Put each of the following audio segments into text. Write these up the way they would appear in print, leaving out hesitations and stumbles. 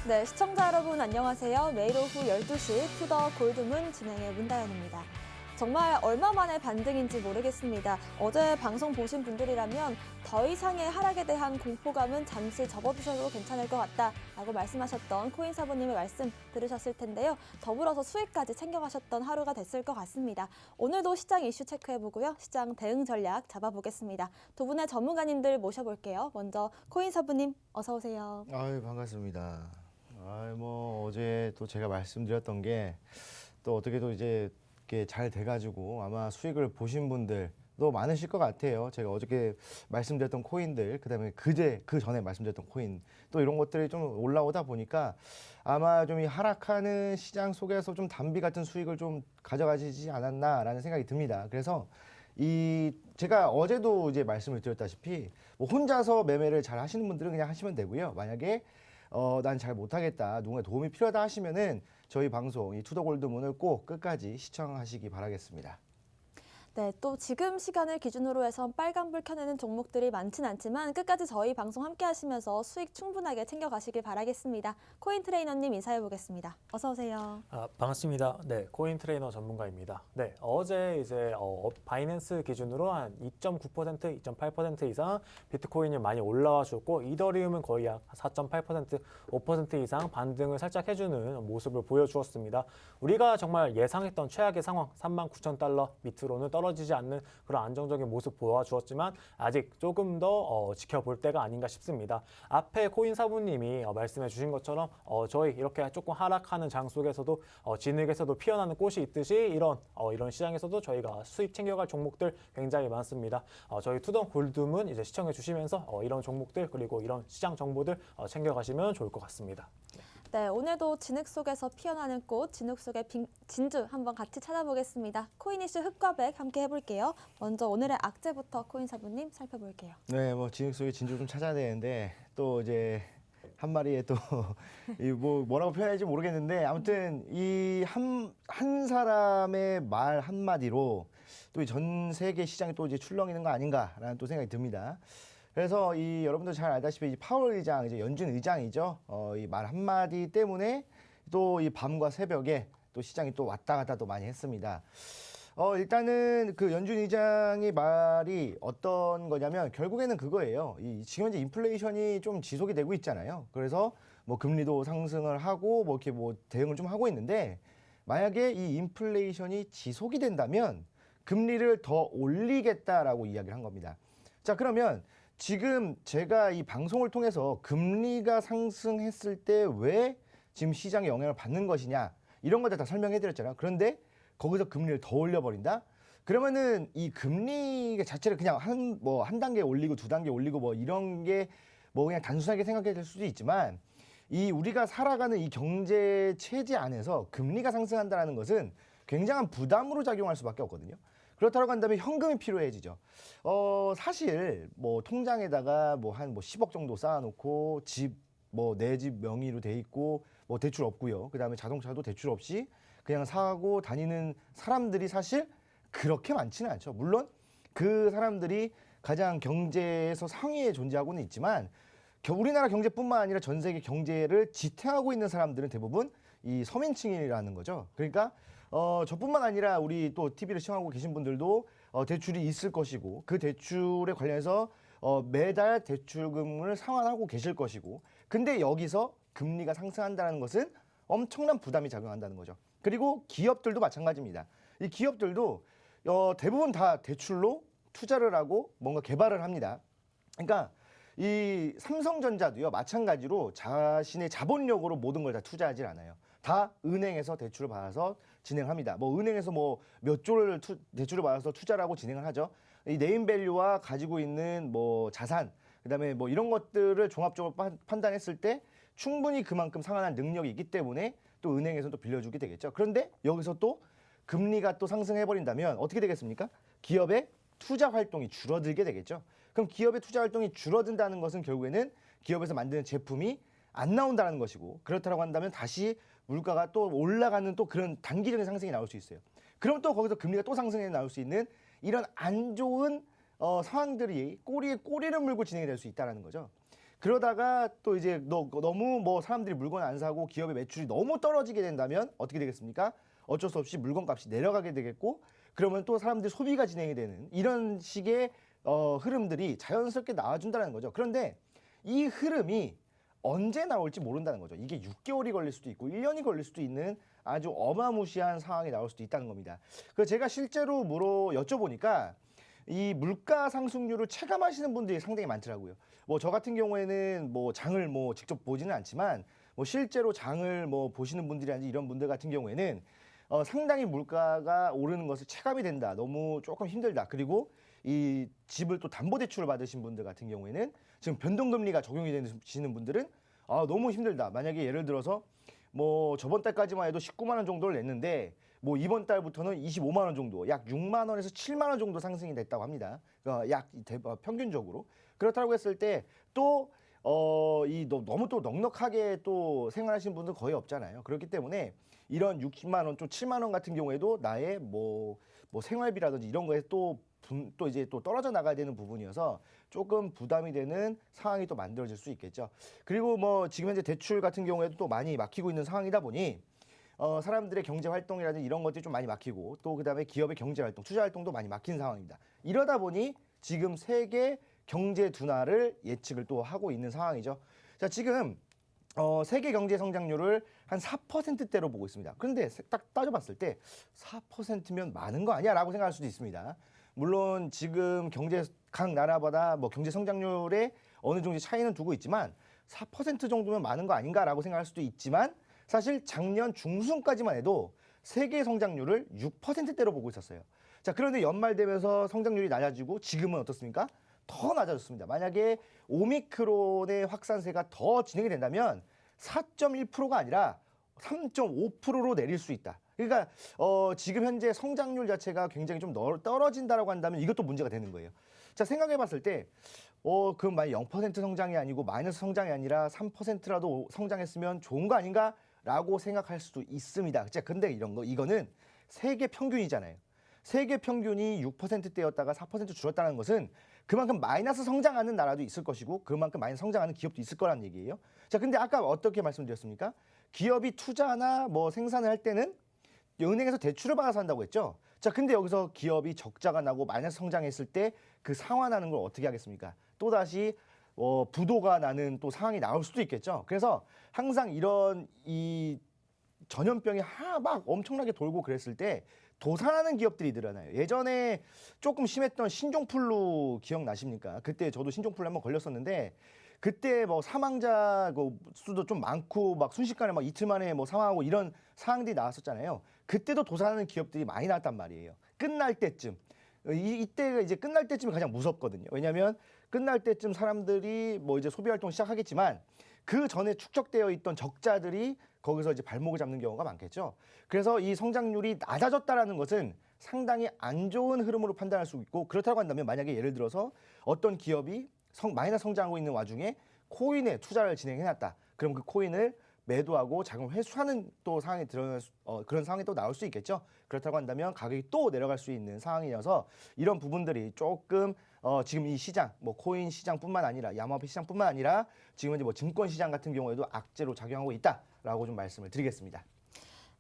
네, 시청자 여러분 안녕하세요. 매일 오후 12시 투더 골드문 진행의 문다연입니다. 정말 얼마 만의 반등인지 모르겠습니다. 어제 방송 보신 분들이라면 더 이상의 하락에 대한 공포감은 잠시 접어두셔도 괜찮을 것 같다라고 말씀하셨던 코인 사부님의 말씀 들으셨을 텐데요. 더불어서 수익까지 챙겨가셨던 하루가 됐을 것 같습니다. 오늘도 시장 이슈 체크해보고요. 시장 대응 전략 잡아보겠습니다. 두 분의 전문가님들 모셔볼게요. 먼저 코인 사부님 어서 오세요. 아유, 반갑습니다. 뭐 어제 또 제가 말씀드렸던 게 또 어떻게도 이제 이렇게 잘 돼가지고 아마 수익을 보신 분들도 많으실 것 같아요. 제가 어저께 말씀드렸던 코인들, 그다음에 그 전에 말씀드렸던 코인, 또 이런 것들이 좀 올라오다 보니까 아마 좀 이 하락하는 시장 속에서 좀 단비 같은 수익을 좀 가져가시지 않았나라는 생각이 듭니다. 그래서 제가 어제도 이제 말씀을 드렸다시피 뭐 혼자서 매매를 잘 하시는 분들은 그냥 하시면 되고요. 만약에 난 잘 못하겠다, 누군가 도움이 필요하다 하시면은 저희 방송 이 투더골드문을 꼭 끝까지 시청하시기 바라겠습니다. 네, 또 지금 시간을 기준으로 해서 빨간불 켜내는 종목들이 많진 않지만 끝까지 저희 방송 함께 하시면서 수익 충분하게 챙겨가시길 바라겠습니다. 코인 트레이너님 인사해 보겠습니다. 어서 오세요. 반갑습니다. 네, 코인 트레이너 전문가입니다. 네, 어제 이제 바이낸스 기준으로 한 2.9%, 2.8% 이상 비트코인이 많이 올라와 줬고 이더리움은 거의 약 4.8%, 5% 이상 반등을 살짝 해주는 모습을 보여주었습니다. 우리가 정말 예상했던 최악의 상황 39,000달러 밑으로는 떨어지지 않는 그런 안정적인 모습 보여주었지만 아직 조금 더 지켜볼 때가 아닌가 싶습니다. 앞에 코인 사부님이 말씀해 주신 것처럼 저희 이렇게 조금 하락하는 장 속에서도 진흙에서도 피어나는 꽃이 있듯이 이런 시장에서도 저희가 수익 챙겨갈 종목들 굉장히 많습니다. 저희 투더 골드문 이제 시청해 주시면서 이런 종목들 그리고 이런 시장 정보들 챙겨가시면 좋을 것 같습니다. 네, 오늘도 진흙 속에서 피어나는 꽃, 진흙 속의 진주 한번 같이 찾아보겠습니다. 코인 이슈 흑과 백 함께 해볼게요. 먼저 오늘의 악재부터 코인 사부님 살펴볼게요. 네, 뭐 진흙 속에 진주 좀 찾아야 되는데 또 이제 한 마리에 또 뭐라고 표현할지 모르겠는데 아무튼 이 한 사람의 말 한마디로 또 전 세계 시장이 또 이제 출렁이는 거 아닌가라는 또 생각이 듭니다. 그래서 여러분들 잘 알다시피 이 파월 의장, 이제 연준 의장이죠. 이 말 한마디 때문에 또 이 밤과 새벽에 또 시장이 또 왔다 갔다 또 많이 했습니다. 일단은 그 연준 의장의 말이 어떤 거냐면 결국에는 그거예요. 지금 현재 인플레이션이 좀 지속이 되고 있잖아요. 그래서 뭐 금리도 상승을 하고 뭐 이렇게 뭐 대응을 좀 하고 있는데 만약에 이 인플레이션이 지속이 된다면 금리를 더 올리겠다라고 이야기를 한 겁니다. 자, 그러면 지금 제가 이 방송을 통해서 금리가 상승했을 때 왜 지금 시장에 영향을 받는 것이냐 이런 것들 다 설명해 드렸잖아요. 그런데 거기서 금리를 더 올려버린다? 그러면은 이 금리 자체를 그냥 한 단계 올리고 두 단계 올리고 뭐 이런 게 뭐 그냥 단순하게 생각해야 될 수도 있지만 우리가 살아가는 이 경제 체제 안에서 금리가 상승한다는 것은 굉장한 부담으로 작용할 수밖에 없거든요. 그렇다고 한다면 현금이 필요해지죠. 사실 뭐 통장에다가 한 10억 정도 쌓아놓고 내 집 명의로 돼 있고 뭐 대출 없고요. 그다음에 자동차도 대출 없이 그냥 사고 다니는 사람들이 사실 그렇게 많지는 않죠. 물론 그 사람들이 가장 경제에서 상위에 존재하고는 있지만 우리나라 경제뿐만 아니라 전 세계 경제를 지탱하고 있는 사람들은 대부분 이 서민층이라는 거죠. 그러니까 저뿐만 아니라 우리 또 TV를 시청하고 계신 분들도 대출이 있을 것이고 그 대출에 관련해서 매달 대출금을 상환하고 계실 것이고 근데 여기서 금리가 상승한다는 것은 엄청난 부담이 작용한다는 거죠. 그리고 기업들도 마찬가지입니다. 이 기업들도 대부분 다 대출로 투자를 하고 뭔가 개발을 합니다. 그러니까 이 삼성전자도요 마찬가지로 자신의 자본력으로 모든 걸 다 투자하지 않아요. 다 은행에서 대출을 받아서 진행합니다. 뭐 은행에서 뭐 몇 조를 대출을 받아서 투자를 하고 진행을 하죠. 이 네임밸류와 가지고 있는 뭐 자산, 그다음에 뭐 이런 것들을 종합적으로 판단했을 때 충분히 그만큼 상환할 능력이 있기 때문에 또 은행에서 또 빌려주게 되겠죠. 그런데 여기서 또 금리가 또 상승해버린다면 어떻게 되겠습니까? 기업의 투자 활동이 줄어들게 되겠죠. 그럼 기업의 투자 활동이 줄어든다는 것은 결국에는 기업에서 만드는 제품이 안 나온다는 것이고 그렇다고 한다면 다시 물가가 또 올라가는 또 그런 단기적인 상승이 나올 수 있어요. 그럼 또 거기서 금리가 또 상승해 나올 수 있는 이런 안 좋은 상황들이 꼬리에 꼬리를 물고 진행이 될 수 있다는 거죠. 그러다가 또 이제 너무 뭐 사람들이 물건 안 사고 기업의 매출이 너무 떨어지게 된다면 어떻게 되겠습니까? 어쩔 수 없이 물건 값이 내려가게 되겠고 그러면 또 사람들 소비가 진행이 되는 이런 식의 흐름들이 자연스럽게 나와준다는 거죠. 그런데 이 흐름이 언제 나올지 모른다는 거죠. 이게 6개월이 걸릴 수도 있고 1년이 걸릴 수도 있는 아주 어마무시한 상황이 나올 수도 있다는 겁니다. 그래서 제가 실제로 여쭤보니까 이 물가 상승률을 체감하시는 분들이 상당히 많더라고요. 뭐 저 같은 경우에는 뭐 장을 뭐 직접 보지는 않지만 뭐 실제로 장을 뭐 보시는 분들이라든지 이런 분들 같은 경우에는 상당히 물가가 오르는 것을 체감이 된다. 너무 조금 힘들다. 그리고 이 집을 또 담보대출을 받으신 분들 같은 경우에는 지금 변동금리가 적용이 되시는 분들은 너무 힘들다. 만약에 예를 들어서 뭐 저번 달까지만 해도 19만 원 정도를 냈는데 뭐 이번 달부터는 25만 원 정도, 약 6만 원에서 7만 원 정도 상승이 됐다고 합니다. 약 평균적으로. 그렇다고 했을 때 또 너무 또 넉넉하게 또 생활하시는 분들 거의 없잖아요. 그렇기 때문에 이런 60만 원, 좀 7만 원 같은 경우에도 나의 뭐 생활비라든지 이런 거에 또 이제 또 떨어져 나가야 되는 부분이어서 조금 부담이 되는 상황이 또 만들어질 수 있겠죠. 그리고 뭐 지금 현재 대출 같은 경우에도 또 많이 막히고 있는 상황이다 보니 사람들의 경제 활동이라든지 이런 것들이 좀 많이 막히고 또 그다음에 기업의 경제 활동, 투자 활동도 많이 막힌 상황입니다. 이러다 보니 지금 세계 경제 둔화를 예측을 또 하고 있는 상황이죠. 자, 지금 세계 경제 성장률을 한 4%대로 보고 있습니다. 그런데 딱 따져봤을 때 4%면 많은 거 아니야? 라고 생각할 수도 있습니다. 물론 지금 각 나라마다 뭐 경제 성장률에 어느 정도 차이는 두고 있지만 4% 정도면 많은 거 아닌가라고 생각할 수도 있지만 사실 작년 중순까지만 해도 세계 성장률을 6%대로 보고 있었어요. 자, 그런데 연말 되면서 성장률이 낮아지고 지금은 어떻습니까? 더 낮아졌습니다. 만약에 오미크론의 확산세가 더 진행이 된다면 4.1%가 아니라 3.5%로 내릴 수 있다. 그러니까 지금 현재 성장률 자체가 굉장히 좀 떨어진다라고 한다면 이것도 문제가 되는 거예요. 자, 생각해 봤을 때 그럼 만약 0% 성장이 아니고 마이너스 성장이 아니라 3%라도 성장했으면 좋은 거 아닌가라고 생각할 수도 있습니다. 자, 근데 이거는 세계 평균이잖아요. 세계 평균이 6%대였다가 4% 줄었다는 것은 그만큼 마이너스 성장하는 나라도 있을 것이고 그만큼 마이너스 성장하는 기업도 있을 거란 얘기예요. 자, 근데 아까 어떻게 말씀드렸습니까? 기업이 투자나 뭐 생산을 할 때는 은행에서 대출을 받아서 한다고 했죠. 자, 근데 여기서 기업이 적자가 나고 마이너스 성장했을 때 그 상환하는 걸 어떻게 하겠습니까? 또다시 부도가 나는 또 상황이 나올 수도 있겠죠. 그래서 항상 이런 이 전염병이 막 엄청나게 돌고 그랬을 때 도산하는 기업들이 늘어나요. 예전에 조금 심했던 신종플루 기억나십니까? 그때 저도 신종플루 한번 걸렸었는데 그때 뭐 사망자 수도 좀 많고 막 순식간에 막 이틀 만에 뭐 사망하고 이런 상황들이 나왔었잖아요. 그때도 도산하는 기업들이 많이 나왔단 말이에요. 끝날 때쯤. 이때가 이제 끝날 때쯤이 가장 무섭거든요. 왜냐하면 끝날 때쯤 사람들이 뭐 이제 소비 활동 시작하겠지만 그 전에 축적되어 있던 적자들이 거기서 이제 발목을 잡는 경우가 많겠죠. 그래서 이 성장률이 낮아졌다라는 것은 상당히 안 좋은 흐름으로 판단할 수 있고 그렇다고 한다면 만약에 예를 들어서 어떤 기업이 마이너스 성장하고 있는 와중에 코인에 투자를 진행해놨다. 그럼 그 코인을 매도하고 자금을 회수하는 또 상황이 그런 상황이 또 나올 수 있겠죠. 그렇다고 한다면 가격이 또 내려갈 수 있는 상황이어서 이런 부분들이 조금 지금 이 시장, 뭐 코인 시장뿐만 아니라 야마화폐 시장뿐만 아니라 지금 이제 뭐 증권 시장 같은 경우에도 악재로 작용하고 있다라고 좀 말씀을 드리겠습니다.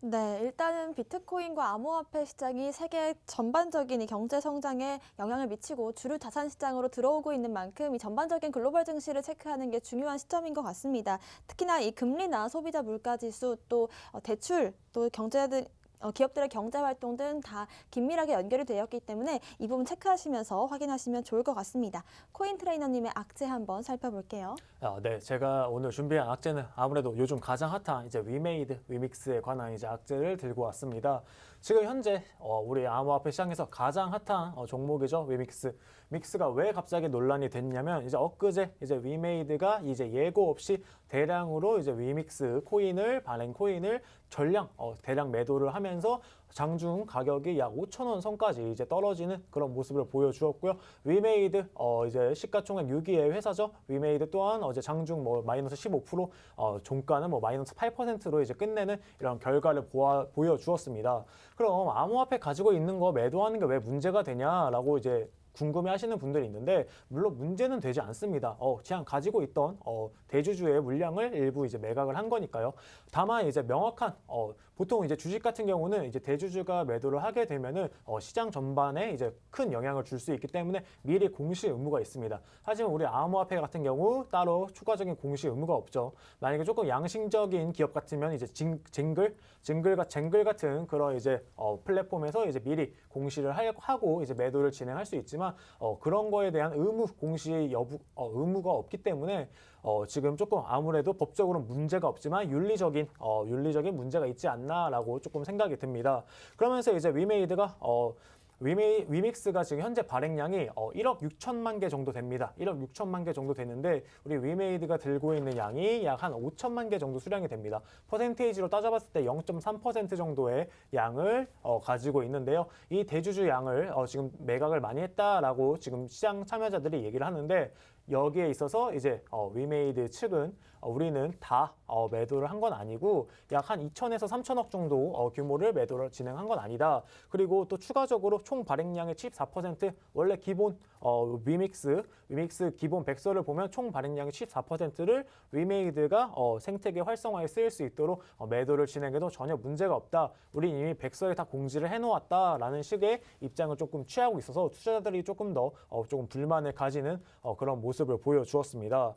네, 일단은 비트코인과 암호화폐 시장이 세계 전반적인 이 경제 성장에 영향을 미치고 주류 자산 시장으로 들어오고 있는 만큼 이 전반적인 글로벌 증시를 체크하는 게 중요한 시점인 것 같습니다. 특히나 이 금리나 소비자 물가 지수 또 대출 또 경제 등 기업들의 경제 활동 등 다 긴밀하게 연결이 되었기 때문에 이 부분 체크하시면서 확인하시면 좋을 것 같습니다. 코인 트레이너님의 악재 한번 살펴볼게요. 네, 제가 오늘 준비한 악재는 아무래도 요즘 가장 핫한 이제 위메이드, 위믹스에 관한 이제 악재를 들고 왔습니다. 지금 현재 우리 암호화폐 시장에서 가장 핫한 종목이죠, 위믹스. 믹스가 왜 갑자기 논란이 됐냐면 이제 엊그제 이제 위메이드가 이제 예고 없이 대량으로 이제 위믹스 코인을 발행 코인을 전량 대량 매도를 하면서 장중 가격이 약 5,000원 선까지 이제 떨어지는 그런 모습을 보여주었고요. 위메이드 이제 시가총액 6위의 회사죠. 위메이드 또한 어제 장중 뭐 마이너스 15% 종가는 뭐 마이너스 8%로 이제 끝내는 이런 결과를 보여주었습니다. 그럼 암호화폐 가지고 있는 거 매도하는 게 왜 문제가 되냐라고 이제 궁금해하시는 분들이 있는데 물론 문제는 되지 않습니다. 그냥 가지고 있던 대주주의 물량을 일부 이제 매각을 한 거니까요. 다만 이제 명확한 보통 이제 주식 같은 경우는 이제 대주주가 매도를 하게 되면은 시장 전반에 이제 큰 영향을 줄 수 있기 때문에 미리 공시 의무가 있습니다. 하지만 우리 암호화폐 같은 경우 따로 추가적인 공시 의무가 없죠. 만약에 조금 양심적인 기업 같으면 이제 쟁글 같은 그런 이제 플랫폼에서 이제 미리 공시를 하고 이제 매도를 진행할 수 있지만 그런 거에 대한 공시 의무가 없기 때문에 지금 조금 아무래도 법적으로 문제가 없지만 윤리적인 문제가 있지 않나라고 조금 생각이 듭니다. 그러면서 이제 위믹스가 지금 현재 발행량이 1억 6천만 개 정도 됩니다. 1억 6천만 개 정도 되는데 우리 위메이드가 들고 있는 양이 약 한 5천만 개 정도 수량이 됩니다. 퍼센테이지로 따져봤을 때 0.3% 정도의 양을 가지고 있는데요. 이 대주주 양을 지금 매각을 많이 했다라고 지금 시장 참여자들이 얘기를 하는데 여기에 있어서 이제 위메이드 측은 우리는 다 매도를 한 건 아니고 약 한 2천에서 3천억 정도 규모를 매도를 진행한 건 아니다. 그리고 또 추가적으로 총 발행량의 74% 원래 기본 위믹스 기본 백서를 보면 총 발행량의 14%를 위메이드가 생태계 활성화에 쓰일 수 있도록 매도를 진행해도 전혀 문제가 없다. 우리 이미 백서에 다 공지를 해놓았다라는 식의 입장을 조금 취하고 있어서 투자자들이 조금 더 조금 불만을 가지는 그런 모습을 보여주었습니다.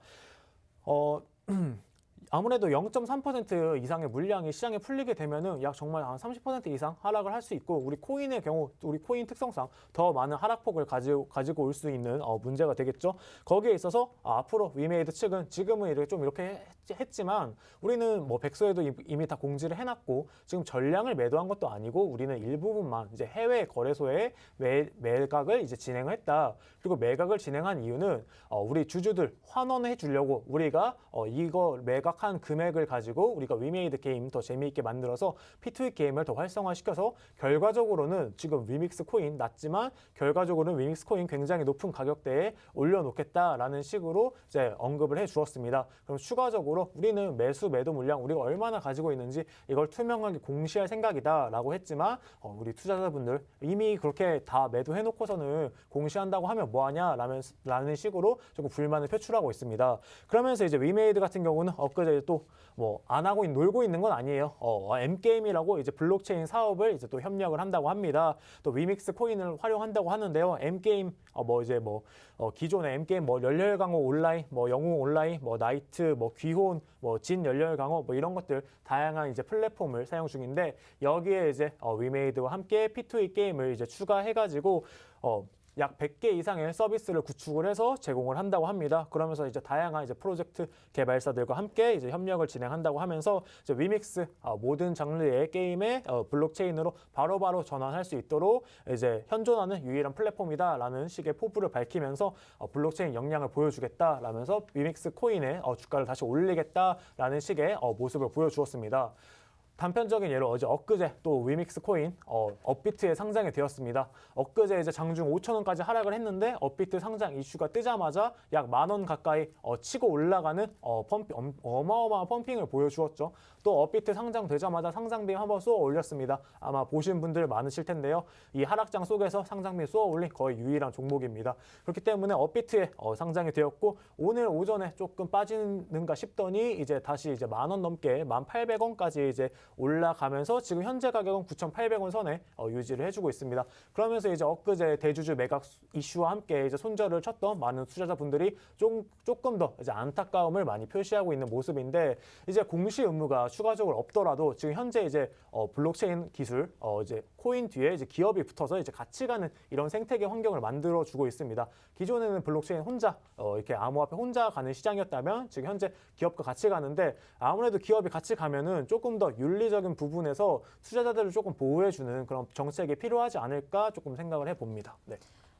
아무래도 0.3% 이상의 물량이 시장에 풀리게 되면은 약 정말 한 30% 이상 하락을 할 수 있고 우리 코인의 경우 우리 코인 특성상 더 많은 하락폭을 가지고 올 수 있는 문제가 되겠죠. 거기에 있어서 앞으로 위메이드 측은 지금은 이렇게 했지만 우리는 뭐 백서에도 이미 다 공지를 해놨고 지금 전량을 매도한 것도 아니고 우리는 일부분만 이제 해외 거래소에 매각을 이제 진행을 했다. 그리고 매각을 진행한 이유는 우리 주주들 환원해 주려고 우리가 이거 매각한 금액을 가지고 우리가 위메이드 게임 더 재미있게 만들어서 P2E 게임을 더 활성화시켜서 결과적으로는 지금 위믹스 코인 낮지만 결과적으로는 위믹스 코인 굉장히 높은 가격대에 올려놓겠다라는 식으로 이제 언급을 해 주었습니다. 그럼 추가적으로 우리는 매도 물량 우리가 얼마나 가지고 있는지 이걸 투명하게 공시할 생각이다라고 했지만 우리 투자자분들 이미 그렇게 다 매도해 놓고서는 공시한다고 하면 뭐하냐라는 식으로 조금 불만을 표출하고 있습니다. 그러면서 이제 위메이드 같은 경우는 엊그제 또 뭐 안 하고 놀고 있는 건 아니에요. M게임이라고 이제 블록체인 사업을 이제 또 협력을 한다고 합니다. 또 위믹스 코인을 활용한다고 하는데요. M게임 기존의 M게임 열렬강호 온라인, 영웅 온라인, 나이트, 귀혼, 진 열렬강호 이런 것들 다양한 이제 플랫폼을 사용 중인데 여기에 이제 위메이드와 함께 P2E 게임을 이제 추가해가지고 약 100개 이상의 서비스를 구축을 해서 제공을 한다고 합니다. 그러면서 이제 다양한 이제 프로젝트 개발사들과 함께 이제 협력을 진행한다고 하면서 이제 위믹스 모든 장르의 게임의 블록체인으로 바로바로 전환할 수 있도록 이제 현존하는 유일한 플랫폼이다라는 식의 포부를 밝히면서 블록체인 역량을 보여주겠다라면서 위믹스 코인의 주가를 다시 올리겠다라는 식의 모습을 보여주었습니다. 단편적인 예로 엊그제 또 위믹스 코인 업비트에 상장이 되었습니다. 엊그제 이제 장중 5,000원까지 하락을 했는데 업비트 상장 이슈가 뜨자마자 약 10,000원 가까이 치고 올라가는 어마어마한 펌핑을 보여주었죠. 또 업비트 상장되자마자 상장빔 한번 쏘아 올렸습니다. 아마 보신 분들 많으실 텐데요. 이 하락장 속에서 상장빔 쏘아 올린 거의 유일한 종목입니다. 그렇기 때문에 업비트에 상장이 되었고 오늘 오전에 조금 빠지는가 싶더니 이제 다시 이제 10,000원 넘게 1,800원까지 이제 올라가면서 지금 현재 가격은 9,800원 선에 유지를 해주고 있습니다. 그러면서 이제 엊그제 대주주 매각 이슈와 함께 이제 손절을 쳤던 많은 투자자분들이 조금 더 이제 안타까움을 많이 표시하고 있는 모습인데 이제 공시 의무가 추가적으로 없더라도 지금 현재 이제 블록체인 기술 이제 코인 뒤에 이제 기업이 붙어서 이제 같이 가는 이런 생태계 환경을 만들어 주고 있습니다. 기존에는 블록체인 혼자 이렇게 암호화폐 혼자 가는 시장이었다면 지금 현재 기업과 같이 가는데 아무래도 기업이 같이 가면은 조금 더 윤리적인 부분에서 투자자들을 조금 보호해주는 그런 정책이 필요하지 않을까 조금 생각을 해봅니다. 네.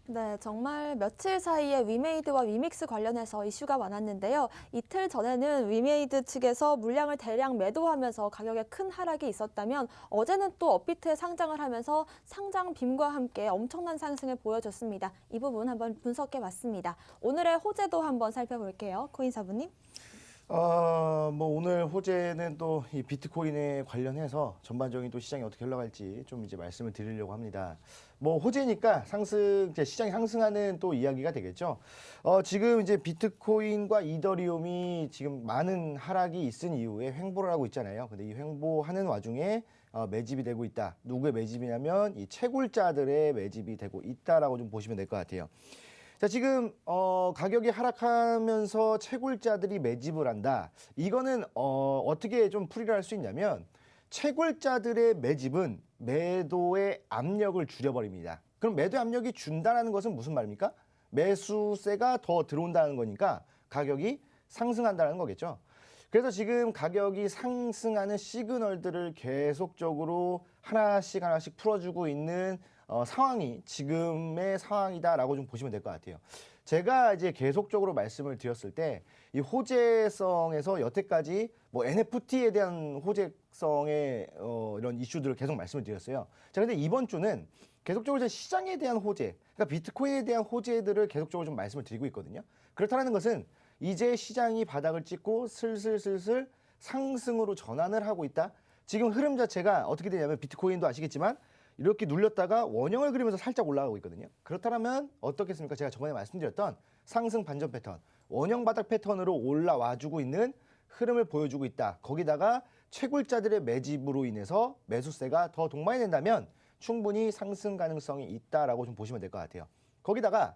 네, 정말 며칠 사이에 위메이드와 위믹스 관련해서 이슈가 많았는데요. 이틀 전에는 위메이드 측에서 물량을 대량 매도하면서 가격에 큰 하락이 있었다면 어제는 또 업비트에 상장을 하면서 상장 빔과 함께 엄청난 상승을 보여줬습니다. 이 부분 한번 분석해봤습니다. 오늘의 호재도 한번 살펴볼게요. 코인사부님. 뭐 오늘 호재는 또 이 비트코인에 관련해서 전반적인 또 시장이 어떻게 흘러갈지 좀 이제 말씀을 드리려고 합니다. 뭐 호재니까 이제 시장이 상승하는 또 이야기가 되겠죠. 지금 이제 비트코인과 이더리움이 지금 많은 하락이 있은 이후에 횡보를 하고 있잖아요. 근데 이 횡보하는 와중에 매집이 되고 있다. 누구의 매집이냐면 이 채굴자들의 매집이 되고 있다라고 좀 보시면 될 것 같아요. 자, 지금 가격이 하락하면서 채굴자들이 매집을 한다. 이거는 어떻게 좀 풀이를 할 수 있냐면 채굴자들의 매집은 매도의 압력을 줄여버립니다. 그럼 매도의 압력이 준다는 것은 무슨 말입니까? 매수세가 더 들어온다는 거니까 가격이 상승한다는 거겠죠. 그래서 지금 가격이 상승하는 시그널들을 계속적으로 하나씩 풀어주고 있는 상황이 지금의 상황이다라고 좀 보시면 될 것 같아요. 제가 이제 계속적으로 말씀을 드렸을 때 이 호재성에서 여태까지 뭐 NFT에 대한 호재성의 이런 이슈들을 계속 말씀을 드렸어요. 자, 근데 이번 주는 계속적으로 이제 시장에 대한 호재, 그러니까 비트코인에 대한 호재들을 계속적으로 좀 말씀을 드리고 있거든요. 그렇다는 것은 이제 시장이 바닥을 찍고 슬슬 상승으로 전환을 하고 있다. 지금 흐름 자체가 어떻게 되냐면 비트코인도 아시겠지만 이렇게 눌렸다가 원형을 그리면서 살짝 올라가고 있거든요. 그렇다면 어떻겠습니까? 제가 저번에 말씀드렸던 상승 반전 패턴, 원형 바닥 패턴으로 올라와주고 있는 흐름을 보여주고 있다. 거기다가 채굴자들의 매집으로 인해서 매수세가 더 동반이 된다면 충분히 상승 가능성이 있다라고 좀 보시면 될 것 같아요. 거기다가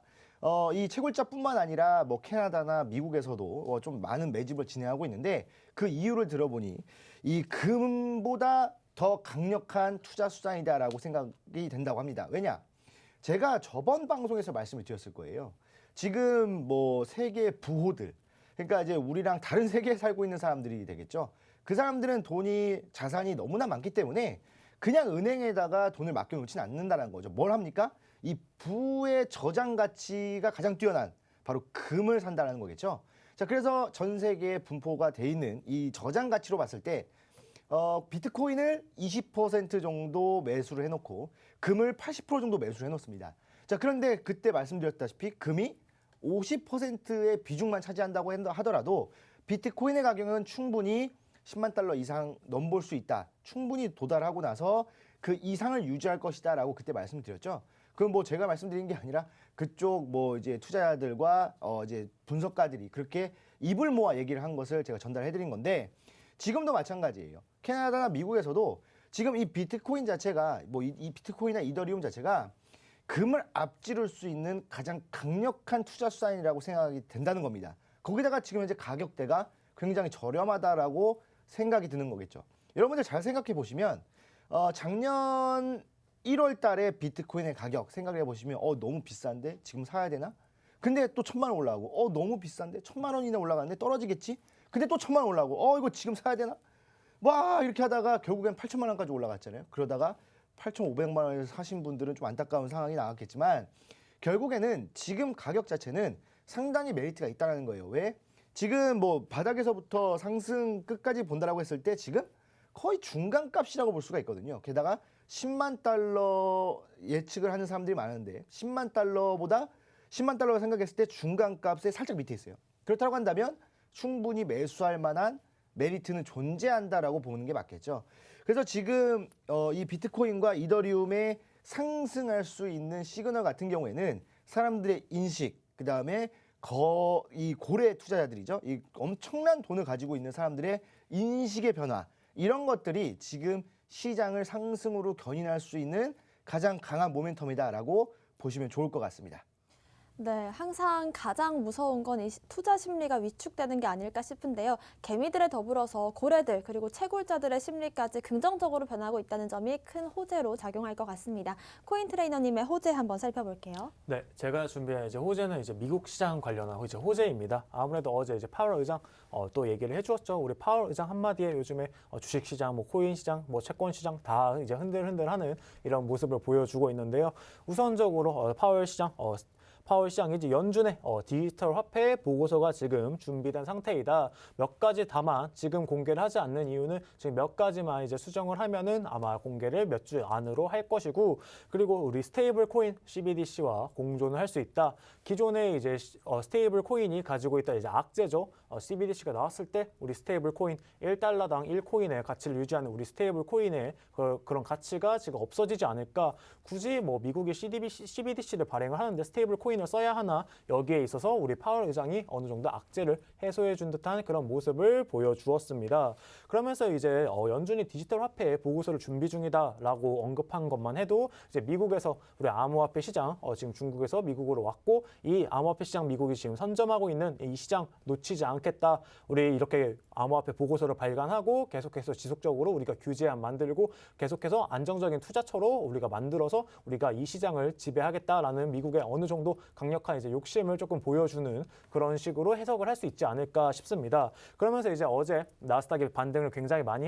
이 채굴자뿐만 아니라 뭐 캐나다나 미국에서도 좀 많은 매집을 진행하고 있는데 그 이유를 들어보니 이 금보다 더 강력한 투자 수단이다라고 생각이 된다고 합니다. 왜냐? 제가 저번 방송에서 말씀을 드렸을 거예요. 지금 뭐 세계 부호들, 그러니까 이제 우리랑 다른 세계에 살고 있는 사람들이 되겠죠. 그 사람들은 자산이 너무나 많기 때문에 그냥 은행에다가 돈을 맡겨놓지는 않는다는 거죠. 뭘 합니까? 이 부의 저장 가치가 가장 뛰어난 바로 금을 산다는 거겠죠. 자, 그래서 전 세계에 분포가 돼 있는 이 저장 가치로 봤을 때 비트코인을 20% 정도 매수를 해놓고 금을 80% 정도 매수를 해놓습니다. 자, 그런데 그때 말씀드렸다시피 금이 50%의 비중만 차지한다고 하더라도 비트코인의 가격은 충분히 10만 달러 이상 넘볼 수 있다. 충분히 도달하고 나서 그 이상을 유지할 것이다 라고 그때 말씀드렸죠. 그건 뭐 제가 말씀드린 게 아니라 그쪽 뭐 이제 투자자들과 이제 분석가들이 그렇게 입을 모아 얘기를 한 것을 제가 전달해 드린 건데 지금도 마찬가지예요. 캐나다나 미국에서도 지금 이 비트코인 자체가 뭐 이 비트코인이나 이더리움 자체가 금을 앞지를 수 있는 가장 강력한 투자 수단이라고 생각이 된다는 겁니다. 거기다가 지금 현재 가격대가 굉장히 저렴하다라고 생각이 드는 거겠죠. 여러분들 잘 생각해 보시면 작년 1월 달에 비트코인의 가격 생각해 보시면 너무 비싼데 지금 사야 되나? 근데 또 1,000만 원 올라가고 너무 비싼데 1,000만 원이나 올라갔는데 떨어지겠지? 근데 또 1,000만 원 올라가고 이거 지금 사야 되나? 와 이렇게 하다가 결국엔 8,000만 원까지 올라갔잖아요. 그러다가 8,500만 원에서 사신 분들은 좀 안타까운 상황이 나왔겠지만 결국에는 지금 가격 자체는 상당히 메리트가 있다는 거예요. 왜? 지금 뭐 바닥에서부터 상승 끝까지 본다라고 했을 때 지금 거의 중간값이라고 볼 수가 있거든요. 게다가 10만 달러 예측을 하는 사람들이 많은데 10만 달러보다 10만 달러가 생각했을 때 중간값의 살짝 밑에 있어요. 그렇다고 한다면 충분히 매수할 만한 메리트는 존재한다라고 보는 게 맞겠죠. 그래서 지금 이 비트코인과 이더리움의 상승할 수 있는 시그널 같은 경우에는 사람들의 인식, 그 다음에 이 고래 투자자들이죠. 이 엄청난 돈을 가지고 있는 사람들의 인식의 변화, 이런 것들이 지금 시장을 상승으로 견인할 수 있는 가장 강한 모멘텀이다라고 보시면 좋을 것 같습니다. 네, 항상 가장 무서운 건 이 투자 심리가 위축되는 게 아닐까 싶은데요. 개미들에 더불어서 고래들 그리고 채굴자들의 심리까지 긍정적으로 변하고 있다는 점이 큰 호재로 작용할 것 같습니다. 코인 트레이너님의 호재 한번 살펴볼게요. 네, 제가 준비한 이제 호재는 이제 미국 시장 관련한 이제 호재입니다. 아무래도 어제 이제 파월 의장 또 얘기를 해주었죠. 우리 파월 의장 한마디에 요즘에 주식 시장, 뭐 코인 시장, 뭐 채권 시장 다 이제 흔들흔들하는 이런 모습을 보여주고 있는데요. 우선적으로 파월 시장 파월 시장이 이제 연준의 디지털 화폐 보고서가 지금 준비된 상태이다. 몇 가지 다만 지금 공개를 하지 않는 이유는 지금 몇 가지만 이제 수정을 하면은 아마 공개를 몇 주 안으로 할 것이고, 그리고 우리 스테이블 코인 CBDC와 공존을 할 수 있다. 기존에 이제 스테이블 코인이 가지고 있다 이제 악재죠. CBDC가 나왔을 때 우리 스테이블 코인 1달러당 1코인의 가치를 유지하는 우리 스테이블 코인의 그런 가치가 지금 없어지지 않을까. 굳이 뭐 미국이 CBDC를 발행을 하는데 스테이블 코인을 써야 하나, 여기에 있어서 우리 파월 의장이 어느 정도 악재를 해소해 준 듯한 그런 모습을 보여주었습니다. 그러면서 이제 연준이 디지털 화폐 보고서를 준비 중이다라고 언급한 것만 해도 이제 미국에서 우리 암호화폐 시장 지금 중국에서 미국으로 왔고, 이 암호화폐 시장 미국이 지금 선점하고 있는 이 시장 놓치지 않겠다. 우리 이렇게 암호화폐 보고서를 발간하고 계속해서 지속적으로 우리가 규제안 만들고 계속해서 안정적인 투자처로 우리가 만들어서 우리가 이 시장을 지배하겠다라는 미국의 어느 정도 강력한 이제 욕심을 조금 보여주는 그런 식으로 해석을 할 수 있지 않을까 싶습니다. 그러면서 이제 어제 나스닥의 반등을 굉장히 많이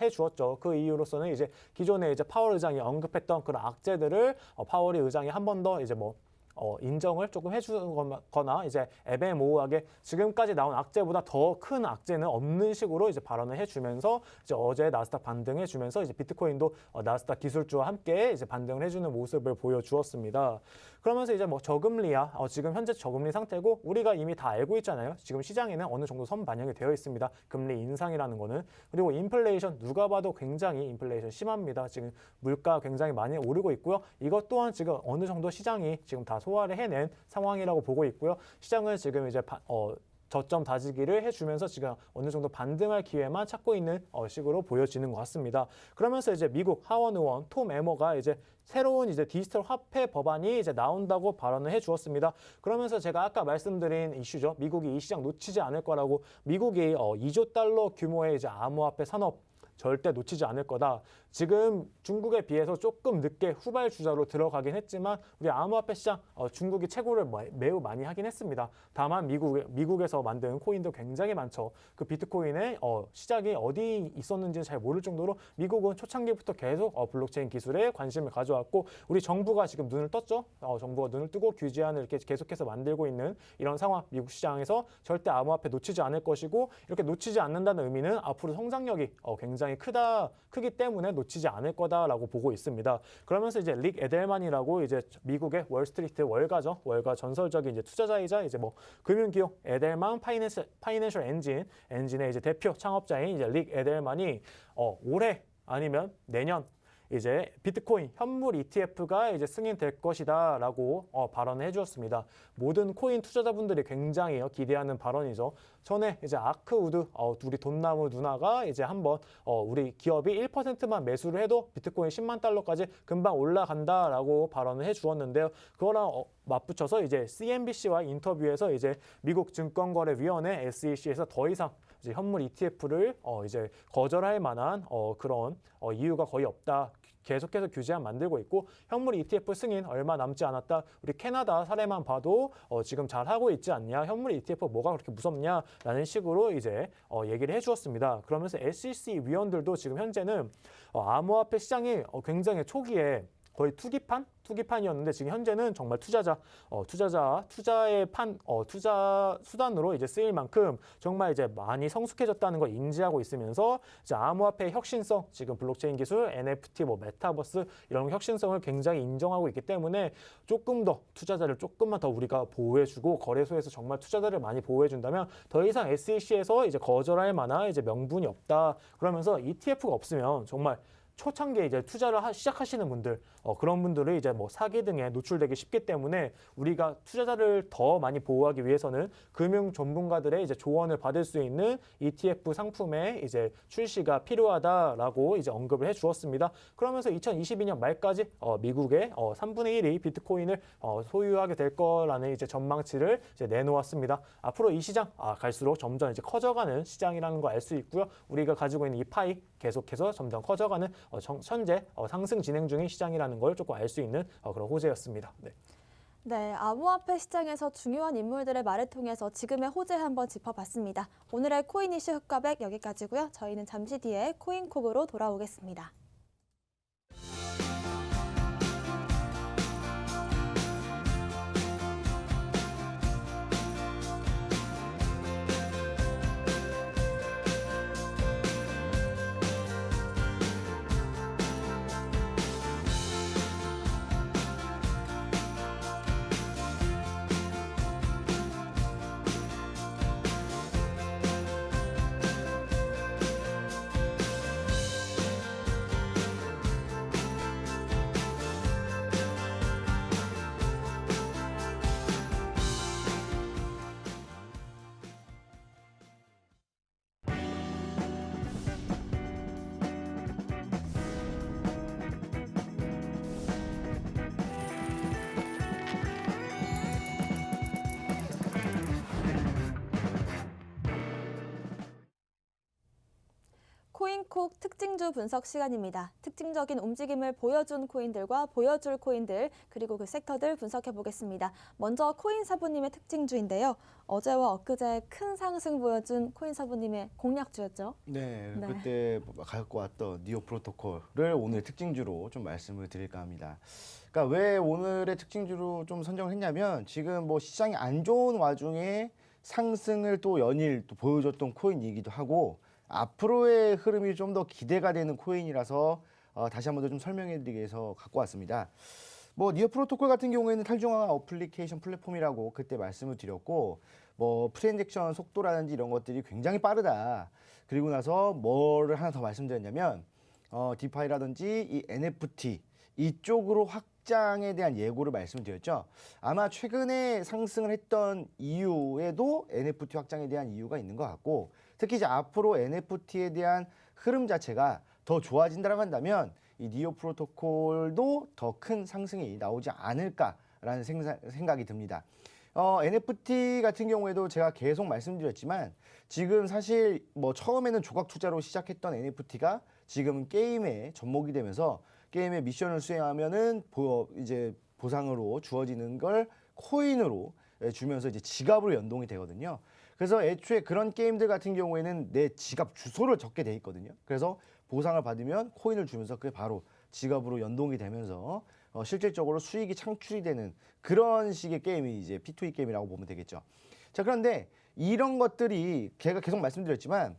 해주었죠. 그 이유로서는 이제 기존에 이제 파월 의장이 언급했던 그런 악재들을 파월이 의장이 한 번 더 이제 인정을 조금 해주거나 이제 애매모호하게 지금까지 나온 악재보다 더 큰 악재는 없는 식으로 이제 발언을 해주면서 이제 어제 나스닥 반등해주면서 이제 비트코인도 나스닥 기술주와 함께 이제 반등을 해주는 모습을 보여주었습니다. 그러면서 이제 저금리야 지금 현재 저금리 상태고 우리가 이미 다 알고 있잖아요. 지금 시장에는 어느 정도 선반영이 되어 있습니다. 금리 인상이라는 거는. 그리고 인플레이션 누가 봐도 굉장히 인플레이션 심합니다. 지금 물가 굉장히 많이 오르고 있고요. 이것 또한 지금 어느 정도 시장이 지금 다 소화를 해낸 상황이라고 보고 있고요. 시장은 지금 이제 저점 다지기를 해주면서 지금 어느 정도 반등할 기회만 찾고 있는 식으로 보여지는 것 같습니다. 그러면서 이제 미국 하원 의원 톰 에머가 이제 새로운 이제 디지털 화폐 법안이 이제 나온다고 발언을 해주었습니다. 그러면서 제가 아까 말씀드린 이슈죠. 미국이 이 시장 놓치지 않을 거라고. 미국이 2조 달러 규모의 이제 암호화폐 산업 절대 놓치지 않을 거다. 지금 중국에 비해서 조금 늦게 후발주자로 들어가긴 했지만 우리 암호화폐 시장 중국이 채굴을 매우 많이 하긴 했습니다. 다만 미국에서 만든 코인도 굉장히 많죠. 그 비트코인의 시작이 어디 있었는지는 잘 모를 정도로 미국은 초창기부터 계속 블록체인 기술에 관심을 가져왔고 우리 정부가 지금 눈을 떴죠. 정부가 눈을 뜨고 규제안을 이렇게 계속해서 만들고 있는 이런 상황. 미국 시장에서 절대 암호화폐 놓치지 않을 것이고 이렇게 놓치지 않는다는 의미는 앞으로 성장력이 굉장히 크기 때문에 놓치지 않을 거다라고 보고 있습니다. 그러면서 이제 릭 에델만이라고 이제 미국의 월스트리트 월가죠. 월가 전설적인 이제 투자자이자 이제 금융기업 에델만 파이낸셜 엔진의 이제 대표 창업자인 이제 릭 에델만이 올해 아니면 내년 이제 비트코인 현물 ETF가 이제 승인될 것이다라고 발언을 해주었습니다. 모든 코인 투자자분들이 굉장히 기대하는 발언이죠. 전에 이제 아크우드 우리 돈나무 누나가 이제 한번 우리 기업이 1%만 매수를 해도 비트코인 10만 달러까지 금방 올라간다라고 발언을 해주었는데요. 그거랑 맞붙여서 이제 CNBC와 인터뷰에서 이제 미국 증권거래위원회 SEC에서 더 이상 이제 현물 ETF를 이제 거절할 만한 그런 이유가 거의 없다. 계속해서 규제안 만들고 있고 현물 ETF 승인 얼마 남지 않았다. 우리 캐나다 사례만 봐도 지금 잘 하고 있지 않냐. 현물 ETF 뭐가 그렇게 무섭냐라는 식으로 이제 얘기를 해주었습니다. 그러면서 SEC 위원들도 지금 현재는 암호화폐 시장이 굉장히 초기에 거의 투기판이었는데 지금 현재는 정말 투자의 투자 수단으로 이제 쓰일 만큼 정말 이제 많이 성숙해졌다는 걸 인지하고 있으면서 이제 암호화폐의 혁신성, 지금 블록체인 기술, NFT, 메타버스 이런 혁신성을 굉장히 인정하고 있기 때문에 조금 더 투자자를 조금만 더 우리가 보호해주고 거래소에서 정말 투자자를 많이 보호해준다면 더 이상 SEC에서 이제 거절할 만한 이제 명분이 없다. 그러면서 ETF가 없으면 정말 초창기에 이제 투자를 시작하시는 분들 그런 분들이 이제 사기 등에 노출되기 쉽기 때문에 우리가 투자자를 더 많이 보호하기 위해서는 금융 전문가들의 이제 조언을 받을 수 있는 ETF 상품의 이제 출시가 필요하다라고 이제 언급을 해주었습니다. 그러면서 2022년 말까지 미국의 3분의 1이 비트코인을 소유하게 될 거라는 이제 전망치를 이제 내놓았습니다. 앞으로 이 시장 갈수록 점점 이제 커져가는 시장이라는 거 알 수 있고요. 우리가 가지고 있는 이 파이 계속해서 점점 커져가는 현재 상승 진행 중인 시장이라는 걸 조금 알 수 있는 그런 호재였습니다. 네, 암호화폐 시장에서 중요한 인물들의 말을 통해서 지금의 호재 한번 짚어봤습니다. 오늘의 코인 이슈 흑과백 여기까지고요. 저희는 잠시 뒤에 코인콕으로 돌아오겠습니다. 콕 특징주 분석 시간입니다. 특징적인 움직임을 보여준 코인들과 보여줄 코인들 그리고 그 섹터들 분석해 보겠습니다. 먼저 코인사부님의 특징주인데요. 어제와 엊그제 큰 상승 보여준 코인사부님의 공략주였죠. 네, 네. 그때 갖고 왔던 니오 프로토콜을 오늘 특징주로 좀 말씀을 드릴까 합니다. 그러니까 왜 오늘의 특징주로 좀 선정을 했냐면 지금 뭐 시장이 안 좋은 와중에 상승을 또 연일 또 보여줬던 코인이기도 하고 앞으로의 흐름이 좀 더 기대가 되는 코인이라서 다시 한 번 더 좀 설명해드리기 위해서 갖고 왔습니다. 뭐 니어 프로토콜 같은 경우에는 탈중앙화 어플리케이션 플랫폼이라고 그때 말씀을 드렸고 뭐 트랜잭션 속도라든지 이런 것들이 굉장히 빠르다. 그리고 나서 뭐를 하나 더 말씀드렸냐면 디파이라든지 이 NFT 이쪽으로 확장에 대한 예고를 말씀드렸죠. 아마 최근에 상승을 했던 이유에도 NFT 확장에 대한 이유가 있는 것 같고 특히 이제 앞으로 NFT에 대한 흐름 자체가 더 좋아진다고 한다면 이 니오 프로토콜도 더 큰 상승이 나오지 않을까라는 생각이 듭니다. NFT 같은 경우에도 제가 계속 말씀드렸지만 지금 사실 뭐 처음에는 조각 투자로 시작했던 NFT가 지금은 게임에 접목이 되면서 게임의 미션을 수행하면은 이제 보상으로 주어지는 걸 코인으로 주면서 이제 지갑으로 연동이 되거든요. 그래서 애초에 그런 게임들 같은 경우에는 내 지갑 주소를 적게 돼 있거든요. 그래서 보상을 받으면 코인을 주면서 그게 바로 지갑으로 연동이 되면서 실질적으로 수익이 창출이 되는 그런 식의 게임이 이제 P2E 게임이라고 보면 되겠죠. 자, 그런데 이런 것들이 제가 계속 말씀드렸지만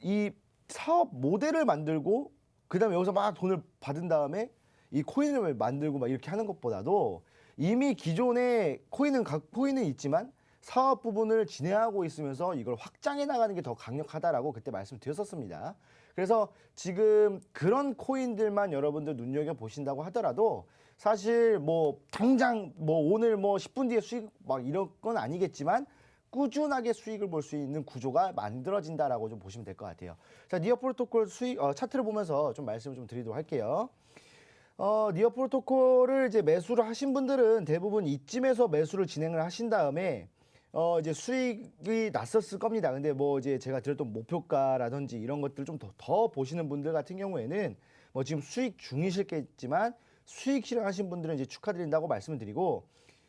이 사업 모델을 만들고 그다음에 여기서 막 돈을 받은 다음에 이 코인을 만들고 막 이렇게 하는 것보다도 이미 기존에 코인은 있지만 사업 부분을 진행하고 있으면서 이걸 확장해 나가는 게 더 강력하다라고 그때 말씀드렸었습니다. 그래서 지금 그런 코인들만 여러분들 눈여겨 보신다고 하더라도 사실 뭐 당장 뭐 오늘 뭐 10분 뒤에 수익 막 이런 건 아니겠지만 꾸준하게 수익을 볼 수 있는 구조가 만들어진다라고 좀 보시면 될 것 같아요. 자, 니어 프로토콜 수익 차트를 보면서 좀 말씀을 좀 드리도록 할게요. 니어 프로토콜을 이제 매수를 하신 분들은 대부분 이쯤에서 매수를 진행을 하신 다음에 이제 수익이 났었을 겁니다. 근데 뭐 이제 제가 드렸던 목표가라든지 이런 것들 좀 더 보시는 분들 같은 경우에는 뭐 지금 수익 중이실겠지만 수익 실현하신 분들은 이제 축하드린다고 말씀을 드리고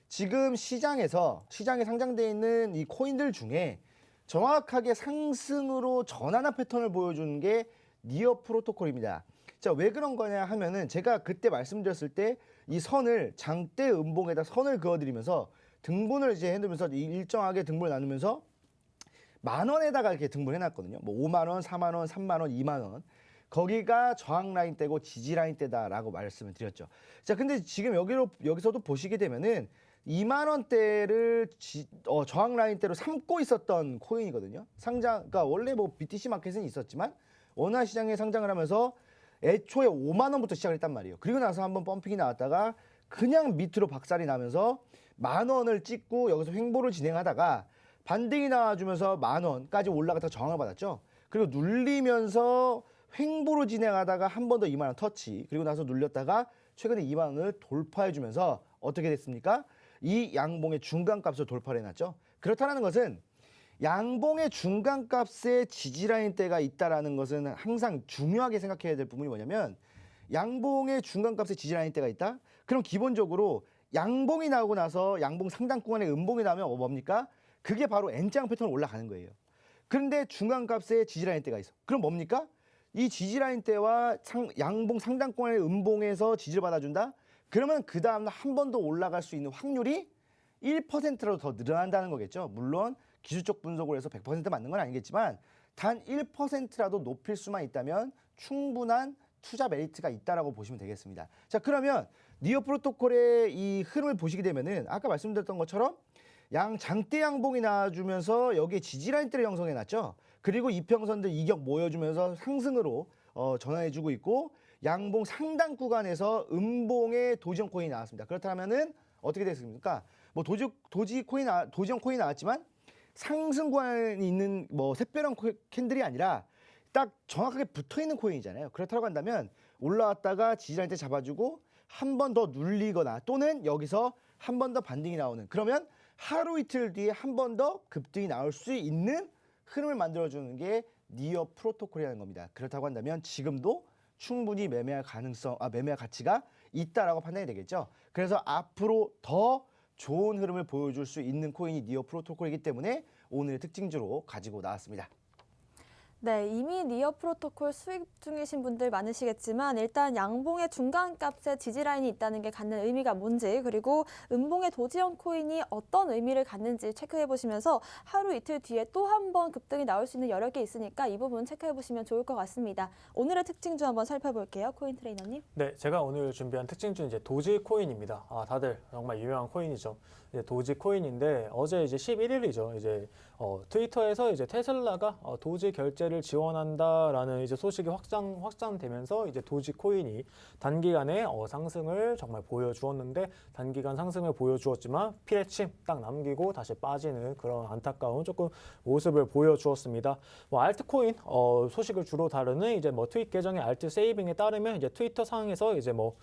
지금 시장에 상장되어 있는 이 코인들 중에 정확하게 상승으로 전환한 패턴을 보여주는 게 니어 프로토콜입니다. 자, 왜 그런 거냐 하면은 제가 그때 말씀드렸을 때 이 선을 장대 음봉에다 선을 그어드리면서 등분을 이제 해두면서 일정하게 등분을 나누면서 10,000원에다가 이렇게 등분해 놨거든요. 뭐 5만 원, 4만 원, 3만 원, 2만 원. 거기가 저항 라인 대고 지지 라인 대다라고 말씀을 드렸죠. 자, 근데 지금 여기서도 보시게 되면은 2만 원대를 저항 라인 대로 삼고 있었던 코인이거든요. 그러니까 원래 뭐 BTC 마켓은 있었지만 원화 시장에 상장을 하면서 애초에 5만 원부터 시작을 했단 말이에요. 그리고 나서 한번 펌핑이 나왔다가 그냥 밑으로 박살이 나면서 10,000원을 찍고 여기서 횡보를 진행하다가 반등이 나와주면서 10,000원까지 올라가서 저항을 받았죠. 그리고 눌리면서 횡보로 진행하다가 한 번 더 2만 원 터치, 그리고 나서 눌렸다가 최근에 2만 원을 돌파해주면서 어떻게 됐습니까? 이 양봉의 중간값을 돌파를 해놨죠. 그렇다는 것은 양봉의 중간값에 지지라인대가 있다라는 것은 항상 중요하게 생각해야 될 부분이 뭐냐면 양봉의 중간값에 지지라인대가 있다? 그럼 기본적으로 양봉이 나오고 나서 양봉 상단 구간에 음봉이 나오면 뭡니까? 그게 바로 N자 패턴으로 올라가는 거예요. 그런데 중간값에 지지라인대가 있어. 그럼 뭡니까? 이 지지라인대와 양봉 상단 구간의 음봉에서 지지를 받아준다? 그러면 그 다음날 한 번 더 올라갈 수 있는 확률이 1%라도 더 늘어난다는 거겠죠. 물론 기술적 분석을 해서 100% 맞는 건 아니겠지만 단 1%라도 높일 수만 있다면 충분한 투자 메리트가 있다라고 보시면 되겠습니다. 자, 그러면 니어 프로토콜의 이 흐름을 보시게 되면은 아까 말씀드렸던 것처럼 장대 양봉이 나와주면서 여기에 지지라인대를 형성해 놨죠. 그리고 이평선들 이격 모여주면서 상승으로 전환해주고 있고 양봉 상단 구간에서 음봉의 도지형 코인이 나왔습니다. 그렇다면은 어떻게 됐습니까? 뭐 도지형 코인이 나왔지만 상승 구간이 있는 뭐 샛별형 캔들이 아니라 딱 정확하게 붙어 있는 코인이잖아요. 그렇다고 한다면 올라왔다가 지지라인대 잡아주고 한 번 더 눌리거나 또는 여기서 한 번 더 반등이 나오는, 그러면 하루 이틀 뒤에 한 번 더 급등이 나올 수 있는 흐름을 만들어주는 게 니어 프로토콜이라는 겁니다. 그렇다고 한다면 지금도 충분히 매매할 가치가 있다라고 판단이 되겠죠. 그래서 앞으로 더 좋은 흐름을 보여줄 수 있는 코인이 니어 프로토콜이기 때문에 오늘의 특징주로 가지고 나왔습니다. 네, 이미 니어 프로토콜 수익 중이신 분들 많으시겠지만 일단 양봉의 중간값에 지지라인이 있다는 게 갖는 의미가 뭔지 그리고 음봉의 도지형 코인이 어떤 의미를 갖는지 체크해 보시면서 하루 이틀 뒤에 또 한 번 급등이 나올 수 있는 여력이 있으니까 이 부분 체크해 보시면 좋을 것 같습니다. 오늘의 특징주 한번 살펴볼게요. 코인 트레이너님. 네, 제가 오늘 준비한 특징주는 이제 도지 코인입니다. 다들 정말 유명한 코인이죠. 이제 도지 코인인데 어제 이제 11일이죠. 이제 트위터에서 이제 테슬라가 도지 결제를 지원한다라는 이제 소식이 확산되면서 이제 도지 코인이 단기간에 상승을 정말 보여주었는데 단기간 상승을 보여주었지만 피레침 딱 남기고 다시 빠지는 그런 안타까운 조금 모습을 보여주었습니다. 뭐 알트코인 소식을 주로 다루는 이제 뭐 트윗 계정의 알트 세이빙에 따르면 이제 트위터 상에서 이제 뭐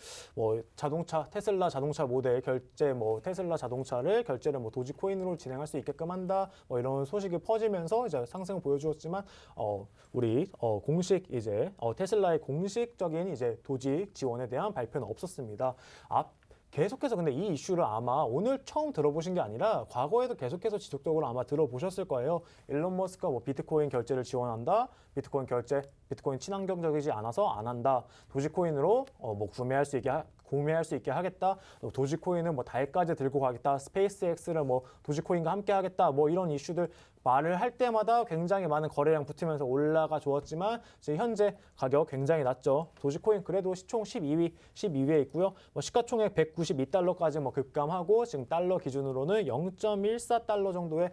자동차 테슬라 자동차 모델 결제 테슬라 자동차를 결제를 도지 코인으로 진행할 수 있게끔 한다 뭐 이런 소식이 퍼지면서 이제 상승을 보여주었지만 우리 공식 이제 테슬라의 공식적인 이제 도지 지원에 대한 발표는 없었습니다. 계속해서 근데 이 이슈를 아마 오늘 처음 들어보신 게 아니라 과거에도 계속해서 지속적으로 아마 들어보셨을 거예요. 일론 머스크가 비트코인 결제를 지원한다. 비트코인 친환경적이지 않아서 안 한다. 도지코인으로 구매할 수 있게 하겠다. 도지코인은 달까지 들고 가겠다. 스페이스X를 도지코인과 함께 하겠다. 이런 이슈들 말을 할 때마다 굉장히 많은 거래량 붙으면서 올라가 주었지만 지금 현재 가격 굉장히 낮죠. 도지코인 그래도 시총 12위에 있고요. 시가총액 192달러까지 급감하고 지금 달러 기준으로는 0.14달러 정도의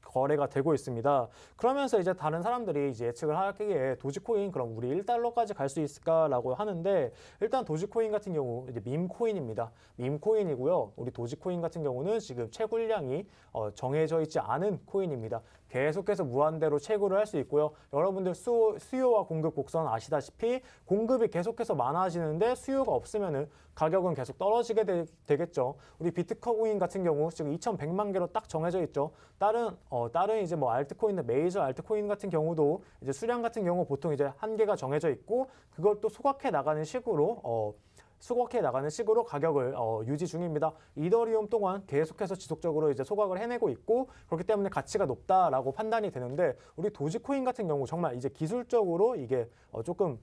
거래가 되고 있습니다. 그러면서 이제 다른 사람들이 이제 예측을 하기에 도지코인 그럼 우리 1달러까지 갈 수 있을까라고 하는데 일단 도지코인 같은 경우 이제 밈코인입니다. 밈코인이고요. 우리 도지코인 같은 경우는 지금 채굴량이 정해져 있지 않은 코인입니다. 계속해서 무한대로 채굴을 할 수 있고요. 여러분들 수요와 공급 곡선 아시다시피 공급이 계속해서 많아지는데 수요가 없으면은 가격은 계속 떨어지게 되겠죠. 우리 비트코인 같은 경우 지금 2,100만 개로 딱 정해져 있죠. 다른 이제 알트코인들 메이저 알트코인 같은 경우도 이제 수량 같은 경우 보통 이제 한계가 정해져 있고 그걸 또 소각해 나가는 식으로 가격을 유지 중입니다. 이더리움 또한 계속해서 지속적으로 이제 소각을 해내고 있고 그렇기 때문에 가치가 높다라고 판단이 되는데 우리 도지코인 같은 경우 정말 이제 기술적으로 이게 조금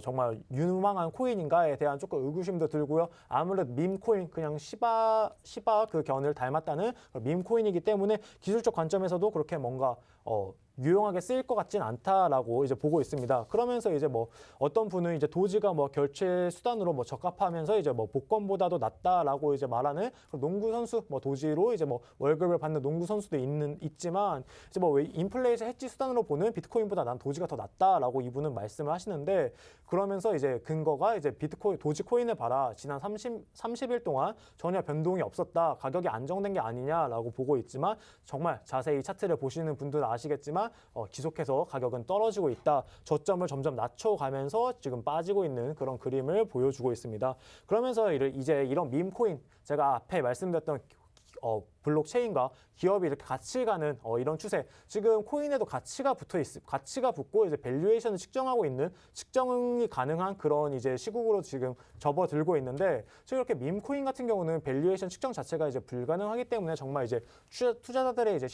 정말 유망한 코인인가에 대한 조금 의구심도 들고요. 아무래도 밈코인 그냥 시바 그 견을 닮았다는 밈코인이기 때문에 기술적 관점에서도 그렇게 뭔가 유용하게 쓰일 것 같진 않다라고 이제 보고 있습니다. 그러면서 이제 어떤 분은 이제 도지가 결제 수단으로 적합하면서 이제 복권보다도 낫다라고 이제 말하는 농구 선수 도지로 이제 월급을 받는 농구 선수도 있지만 이제 인플레이션 해지 수단으로 보는 비트코인보다 난 도지가 더 낫다라고 이분은 말씀을 하시는데 그러면서 이제 근거가 이제 도지코인을 봐라 지난 30일 동안 전혀 변동이 없었다 가격이 안정된 게 아니냐라고 보고 있지만 정말 자세히 차트를 보시는 분들은 아시겠지만 지속해서 가격은 떨어지고 있다. 저점을 점점 낮춰가면서 지금 빠지고 있는 그런 그림을 보여주고 있습니다. 그러면서 이제 이런 밈코인 제가 앞에 말씀드렸던 블록체인과 기업이 이렇게 같이 가는 이런 추세. 지금 코인에도 가치가 붙고 이제 밸류에이션을 측정이 가능한 그런 이제 시국으로 지금 접어들고 있는데 지금 이렇게 밈코인 같은 경우는 밸류에이션 측정 자체가 이제 불가능하기 때문에 정말 이제 투자자들의 이제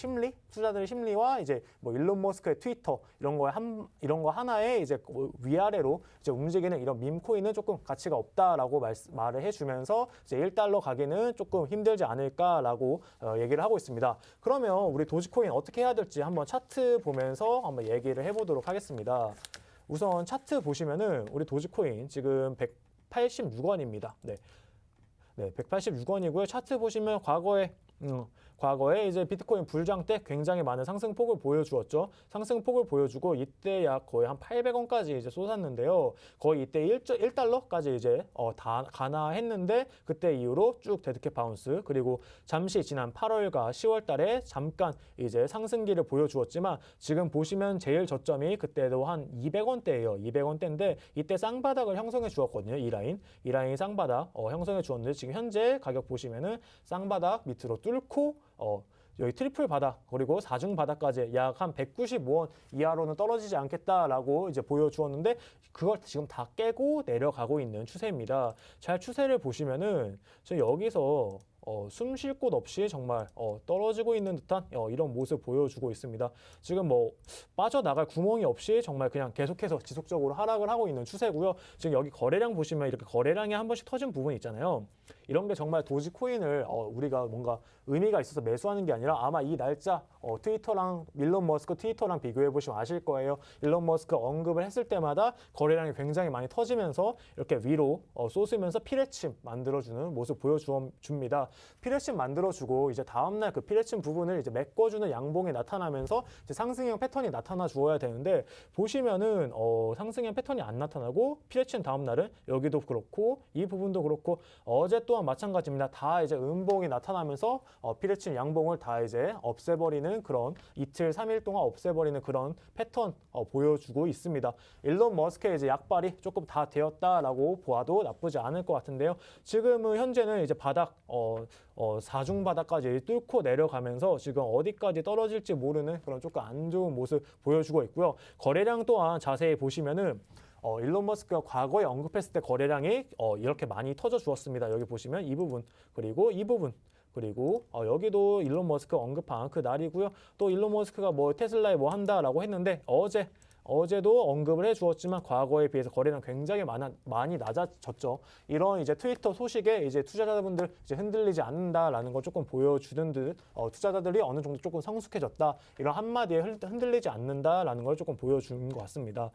투자자들의 심리와 이제 일론 머스크의 트위터 이런 거 하나에 이제 위아래로 이제 움직이는 이런 밈코인은 조금 가치가 없다라고 말을 해주면서 이제 1달러 가기는 조금 힘들지 않을까라고 얘기를 하고 있습니다. 그러면 우리 도지코인 어떻게 해야 될지 한번 차트 보면서 한번 얘기를 해보도록 하겠습니다. 우선 차트 보시면은 우리 도지코인 지금 186원입니다. 네, 186원이고요. 차트 보시면 과거에 이제 비트코인 불장 때 굉장히 많은 상승폭을 보여주었죠. 상승폭을 보여주고 이때 약 거의 한 800원까지 이제 솟았는데요. 거의 이때 1달러까지 이제 다 가나했는데 그때 이후로 쭉 데드캣 바운스 그리고 잠시 지난 8월과 10월 달에 잠깐 이제 상승기를 보여주었지만 지금 보시면 제일 저점이 그때도 한 200원대예요. 200원대인데 이때 쌍바닥을 형성해 주었거든요. 이 라인 쌍바닥 형성해 주었는데 지금 현재 가격 보시면은 쌍바닥 밑으로 뚫고 여기 트리플 바닥 그리고 4중 바닥까지 약 한 195원 이하로는 떨어지지 않겠다라고 이제 보여주었는데 그걸 지금 다 깨고 내려가고 있는 추세입니다. 잘 추세를 보시면은 저 여기서 숨 쉴 곳 없이 정말 떨어지고 있는 듯한 이런 모습 보여주고 있습니다. 지금 뭐 빠져나갈 구멍이 없이 정말 그냥 계속해서 지속적으로 하락을 하고 있는 추세고요. 지금 여기 거래량 보시면 이렇게 거래량이 한 번씩 터진 부분이 있잖아요. 이런 게 정말 도지코인을 우리가 뭔가 의미가 있어서 매수하는 게 아니라 아마 이 날짜 트위터랑 일론 머스크 트위터랑 비교해 보시면 아실 거예요. 일론 머스크 언급을 했을 때마다 거래량이 굉장히 많이 터지면서 이렇게 위로 쏟으면서 피레침 만들어주는 모습 보여줍니다. 피레침 만들어주고 이제 다음날 그 피레침 부분을 이제 메꿔주는 양봉이 나타나면서 이제 상승형 패턴이 나타나 주어야 되는데 보시면은 상승형 패턴이 안 나타나고 피레침 다음날은 여기도 그렇고 이 부분도 그렇고 어제 또한 마찬가지입니다. 다 이제 음봉이 나타나면서 피레침 양봉을 다 이제 없애버리는 그런 이틀, 3일 동안 없애버리는 그런 패턴 보여주고 있습니다. 일론 머스크의 이제 약발이 조금 다 되었다라고 보아도 나쁘지 않을 것 같은데요. 지금은 현재는 이제 바닥 4중 바닥까지 뚫고 내려가면서 지금 어디까지 떨어질지 모르는 그런 조금 안 좋은 모습 보여주고 있고요. 거래량 또한 자세히 보시면은 일론 머스크가 과거에 언급했을 때 거래량이 이렇게 많이 터져 주었습니다. 여기 보시면 이 부분 그리고 이 부분 그리고 여기도 일론 머스크 언급한 그 날이고요. 또 일론 머스크가 뭐 테슬라에 뭐 한다라고 했는데 어제도 언급을 해주었지만 과거에 비해서 거래량 굉장히 많이 낮아졌죠. 이런 이제 트위터 소식에 이제 투자자분들 이제 흔들리지 않는다라는 걸 조금 보여주는 듯 투자자들이 어느 정도 조금 성숙해졌다. 이런 한마디에 흔들리지 않는다라는 걸 조금 보여주는 것 같습니다.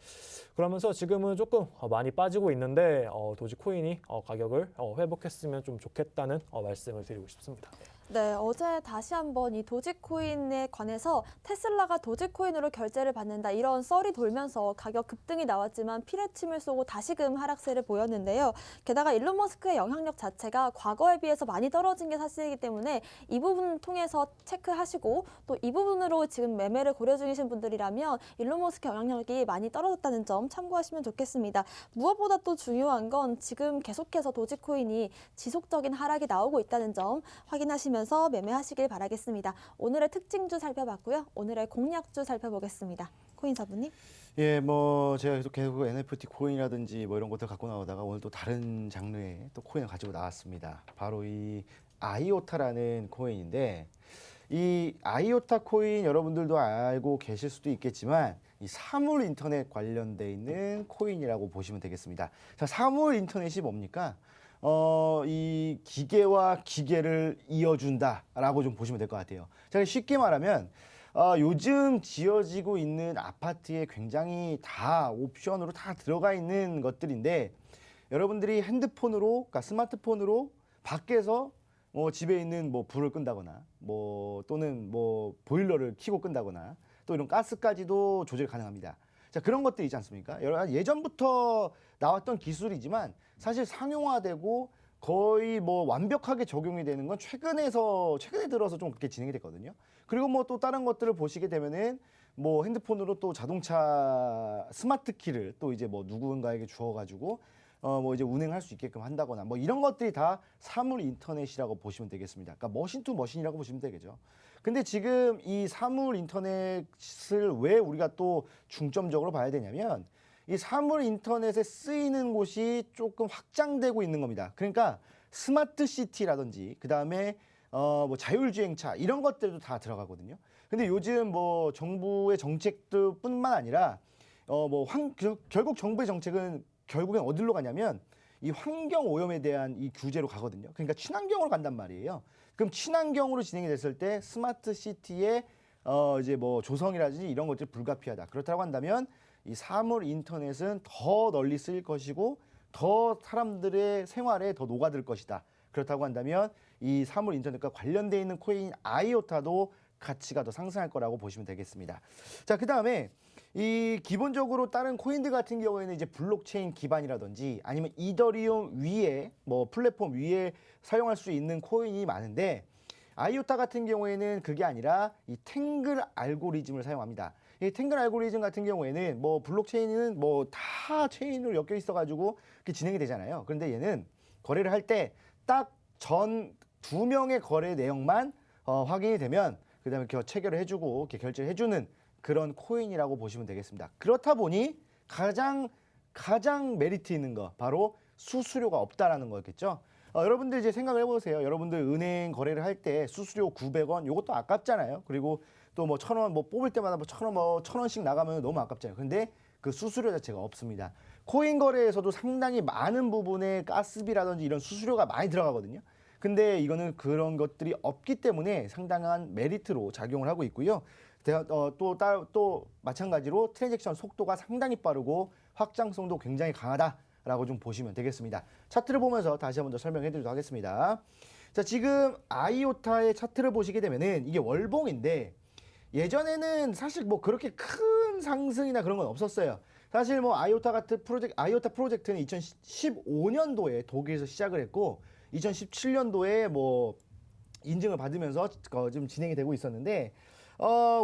그러면서 지금은 조금 많이 빠지고 있는데 도지코인이 가격을 회복했으면 좀 좋겠다는 말씀을 드리고 싶습니다. 네, 어제 다시 한번 이 도지코인에 관해서 테슬라가 도지코인으로 결제를 받는다 이런 썰이 돌면서 가격 급등이 나왔지만 피레침을 쏘고 다시금 하락세를 보였는데요. 게다가 일론 머스크의 영향력 자체가 과거에 비해서 많이 떨어진 게 사실이기 때문에 이 부분 통해서 체크하시고 또 이 부분으로 지금 매매를 고려 중이신 분들이라면 일론 머스크 영향력이 많이 떨어졌다는 점 참고하시면 좋겠습니다. 무엇보다 또 중요한 건 지금 계속해서 도지코인이 지속적인 하락이 나오고 있다는 점 확인하시면 매매하시길 바라겠습니다. 오늘의 특징주 살펴봤고요. 오늘의 공략주 살펴보겠습니다. 코인사부님. 예, 뭐 제가 계속 NFT 코인이라든지 뭐 이런 것들 갖고 나오다가 오늘 또 다른 장르의 또 코인을 가지고 나왔습니다. 바로 이 아이오타라는 코인인데 이 아이오타 코인 여러분들도 알고 계실 수도 있겠지만 이 사물 인터넷 관련돼 있는 코인이라고 보시면 되겠습니다. 자, 사물 인터넷이 뭡니까? 이 기계와 기계를 이어준다라고 좀 보시면 될 것 같아요. 자, 쉽게 말하면 요즘 지어지고 있는 아파트에 굉장히 다 옵션으로 다 들어가 있는 것들인데 여러분들이 핸드폰으로, 그러니까 스마트폰으로 밖에서 집에 있는 뭐 불을 끈다거나 뭐 또는 뭐 보일러를 켜고 끈다거나 또 이런 가스까지도 조절 가능합니다. 자, 그런 것들 있지 않습니까? 예전부터 나왔던 기술이지만 사실 상용화되고 거의 뭐 완벽하게 적용이 되는 건 최근에 들어서 좀 그렇게 진행이 됐거든요. 그리고 뭐 또 다른 것들을 보시게 되면은 뭐 핸드폰으로 또 자동차 스마트 키를 또 이제 뭐 누군가에게 주어가지고 뭐 이제 운행할 수 있게끔 한다거나 뭐 이런 것들이 다 사물 인터넷이라고 보시면 되겠습니다. 그러니까 머신 투 머신이라고 보시면 되겠죠. 근데 지금 이 사물 인터넷을 왜 우리가 또 중점적으로 봐야 되냐면 이 사물 인터넷에 쓰이는 곳이 조금 확장되고 있는 겁니다. 그러니까 스마트 시티라든지 그다음에 뭐 자율주행차 이런 것들도 다 들어가거든요. 근데 요즘 뭐 정부의 정책뿐만 아니라 결국 정부의 정책은 결국엔 어디로 가냐면 이 환경 오염에 대한 이 규제로 가거든요. 그러니까 친환경으로 간단 말이에요. 그럼 친환경으로 진행이 됐을 때 스마트 시티의 이제 뭐 조성이라든지 이런 것들이 불가피하다. 그렇다고 한다면 이 사물 인터넷은 더 널리 쓰일 것이고 더 사람들의 생활에 더 녹아들 것이다. 그렇다고 한다면 이 사물 인터넷과 관련돼 있는 코인 아이오타도 가치가 더 상승할 거라고 보시면 되겠습니다. 자, 그다음에 이 기본적으로 다른 코인들 같은 경우에는 이제 블록체인 기반이라든지 아니면 이더리움 위에 뭐 플랫폼 위에 사용할 수 있는 코인이 많은데 아이오타 같은 경우에는 그게 아니라 이 탱글 알고리즘을 사용합니다. 이 탱글 알고리즘 같은 경우에는 뭐 블록체인은 뭐 다 체인으로 엮여 있어가지고 그렇게 진행이 되잖아요. 그런데 얘는 거래를 할 때 딱 전 2명의 거래 내역만 확인이 되면 그다음에 체결을 해주고 이렇게 결제를 해주는 그런 코인이라고 보시면 되겠습니다. 그렇다 보니 가장 메리트 있는 거 바로 수수료가 없다라는 거였겠죠. 여러분들 이제 생각을 해보세요. 여러분들 은행 거래를 할 때 수수료 900원 이것도 아깝잖아요. 그리고 또 뭐 1,000원 뭐 뽑을 때마다 뭐 1,000원 뭐 1,000원씩 나가면 너무 아깝잖아요. 근데 그 수수료 자체가 없습니다. 코인 거래에서도 상당히 많은 부분에 가스비라든지 이런 수수료가 많이 들어가거든요. 근데 이거는 그런 것들이 없기 때문에 상당한 메리트로 작용을 하고 있고요. 또 마찬가지로 트랜잭션 속도가 상당히 빠르고 확장성도 굉장히 강하다라고 좀 보시면 되겠습니다. 차트를 보면서 다시 한번 더 설명해 드리도록 하겠습니다. 자, 지금 아이오타의 차트를 보시게 되면은 이게 월봉인데 예전에는 사실 뭐 그렇게 큰 상승이나 그런 건 없었어요. 사실 뭐 아이오타 프로젝트는 2015년도에 독일에서 시작을 했고 2017년도에 뭐 인증을 받으면서 지금 진행이 되고 있었는데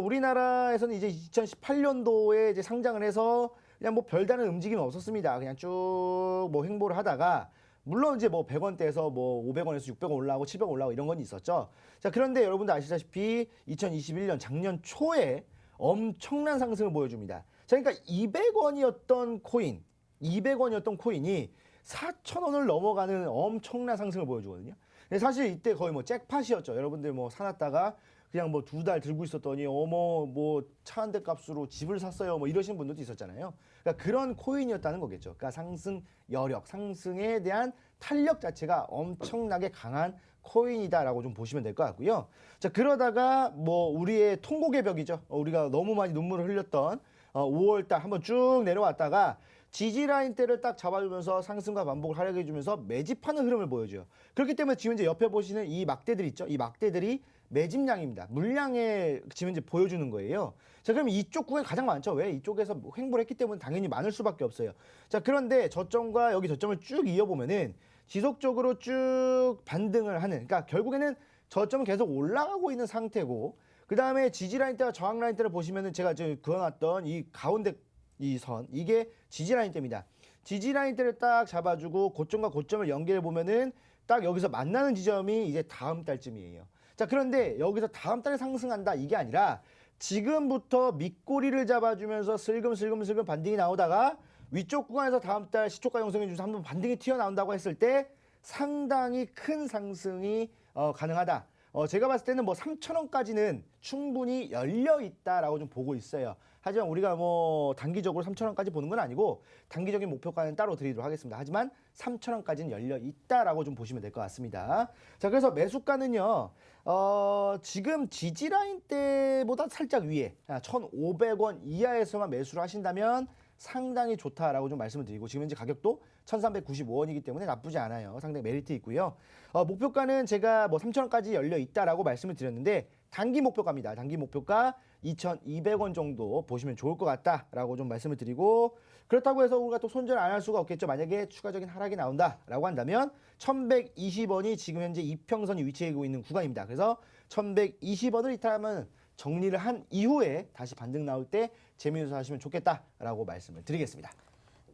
우리나라에서는 이제 2018년도에 이제 상장을 해서 그냥 뭐 별다른 움직임은 없었습니다. 그냥 쭉 뭐 행보를 하다가 물론 이제 뭐 100원대에서 뭐 500원에서 600원 올라오고 700원 올라오고 이런 건 있었죠. 자, 그런데 여러분들 아시다시피 2021년 작년 초에 엄청난 상승을 보여줍니다. 자, 그러니까 200원이었던 코인이 4,000원을 넘어가는 엄청난 상승을 보여주거든요. 근데 사실 이때 거의 뭐 잭팟이었죠. 여러분들 뭐 사놨다가 그냥 뭐 2달 들고 있었더니 뭐 차 한 대 값으로 집을 샀어요. 뭐 이러시는 분들도 있었잖아요. 그러니까 그런 코인이었다는 거겠죠. 그러니까 상승 여력, 상승에 대한 탄력 자체가 엄청나게 강한 코인이다라고 좀 보시면 될 것 같고요. 자, 그러다가 뭐 우리의 통곡의 벽이죠. 우리가 너무 많이 눈물을 흘렸던 5월달 한번 쭉 내려왔다가 지지라인 대를 딱 잡아주면서 상승과 반복을 하려고 해주면서 매집하는 흐름을 보여줘요. 그렇기 때문에 지금 이제 옆에 보시는 이 막대들 있죠. 이 막대들이 매집량입니다. 물량에 지금 이제 보여주는 거예요. 자, 그럼 이쪽 구간이 가장 많죠. 왜? 이쪽에서 횡보를 했기 때문에 당연히 많을 수밖에 없어요. 자, 그런데 저점과 여기 저점을 쭉 이어보면은 지속적으로 쭉 반등을 하는, 그러니까 결국에는 저점은 계속 올라가고 있는 상태고, 그 다음에 지지라인 대와 저항라인 대를 보시면은 제가 지금 그어놨던 이 가운데 이 선, 이게 지지라인 대입니다. 지지라인 대를 딱 잡아주고 고점과 고점을 연결해 보면은 딱 여기서 만나는 지점이 이제 다음 달쯤이에요. 자, 그런데 여기서 다음 달에 상승한다 이게 아니라 지금부터 밑꼬리를 잡아주면서 슬금슬금 반등이 나오다가 위쪽 구간에서 다음 달 시초가 형성해 주면서 한번 반등이 튀어나온다고 했을 때 상당히 큰 상승이 가능하다. 제가 봤을 때는 뭐 3,000원까지는 충분히 열려 있다라고 좀 보고 있어요. 하지만 우리가 뭐 단기적으로 3,000원까지 보는 건 아니고 단기적인 목표가는 따로 드리도록 하겠습니다. 하지만 3,000원까지는 열려 있다라고 좀 보시면 될 것 같습니다. 자, 그래서 매수가는요. 지금 지지라인 때보다 살짝 위에 1,500원 이하에서만 매수를 하신다면 상당히 좋다라고 좀 말씀을 드리고 지금 현재 가격도 1,395원이기 때문에 나쁘지 않아요. 상당히 메리트 있고요. 목표가는 제가 뭐 3,000원까지 열려 있다라고 말씀을 드렸는데 단기 목표가입니다. 단기 목표가 2,200원 정도 보시면 좋을 것 같다라고 좀 말씀을 드리고 그렇다고 해서 우리가 또 손절 안 할 수가 없겠죠. 만약에 추가적인 하락이 나온다라고 한다면 1,120원이 지금 현재 이평선이 위치하고 있는 구간입니다. 그래서 1,120원을 이탈하면 정리를 한 이후에 다시 반등 나올 때 재미있어 하시면 좋겠다라고 말씀을 드리겠습니다.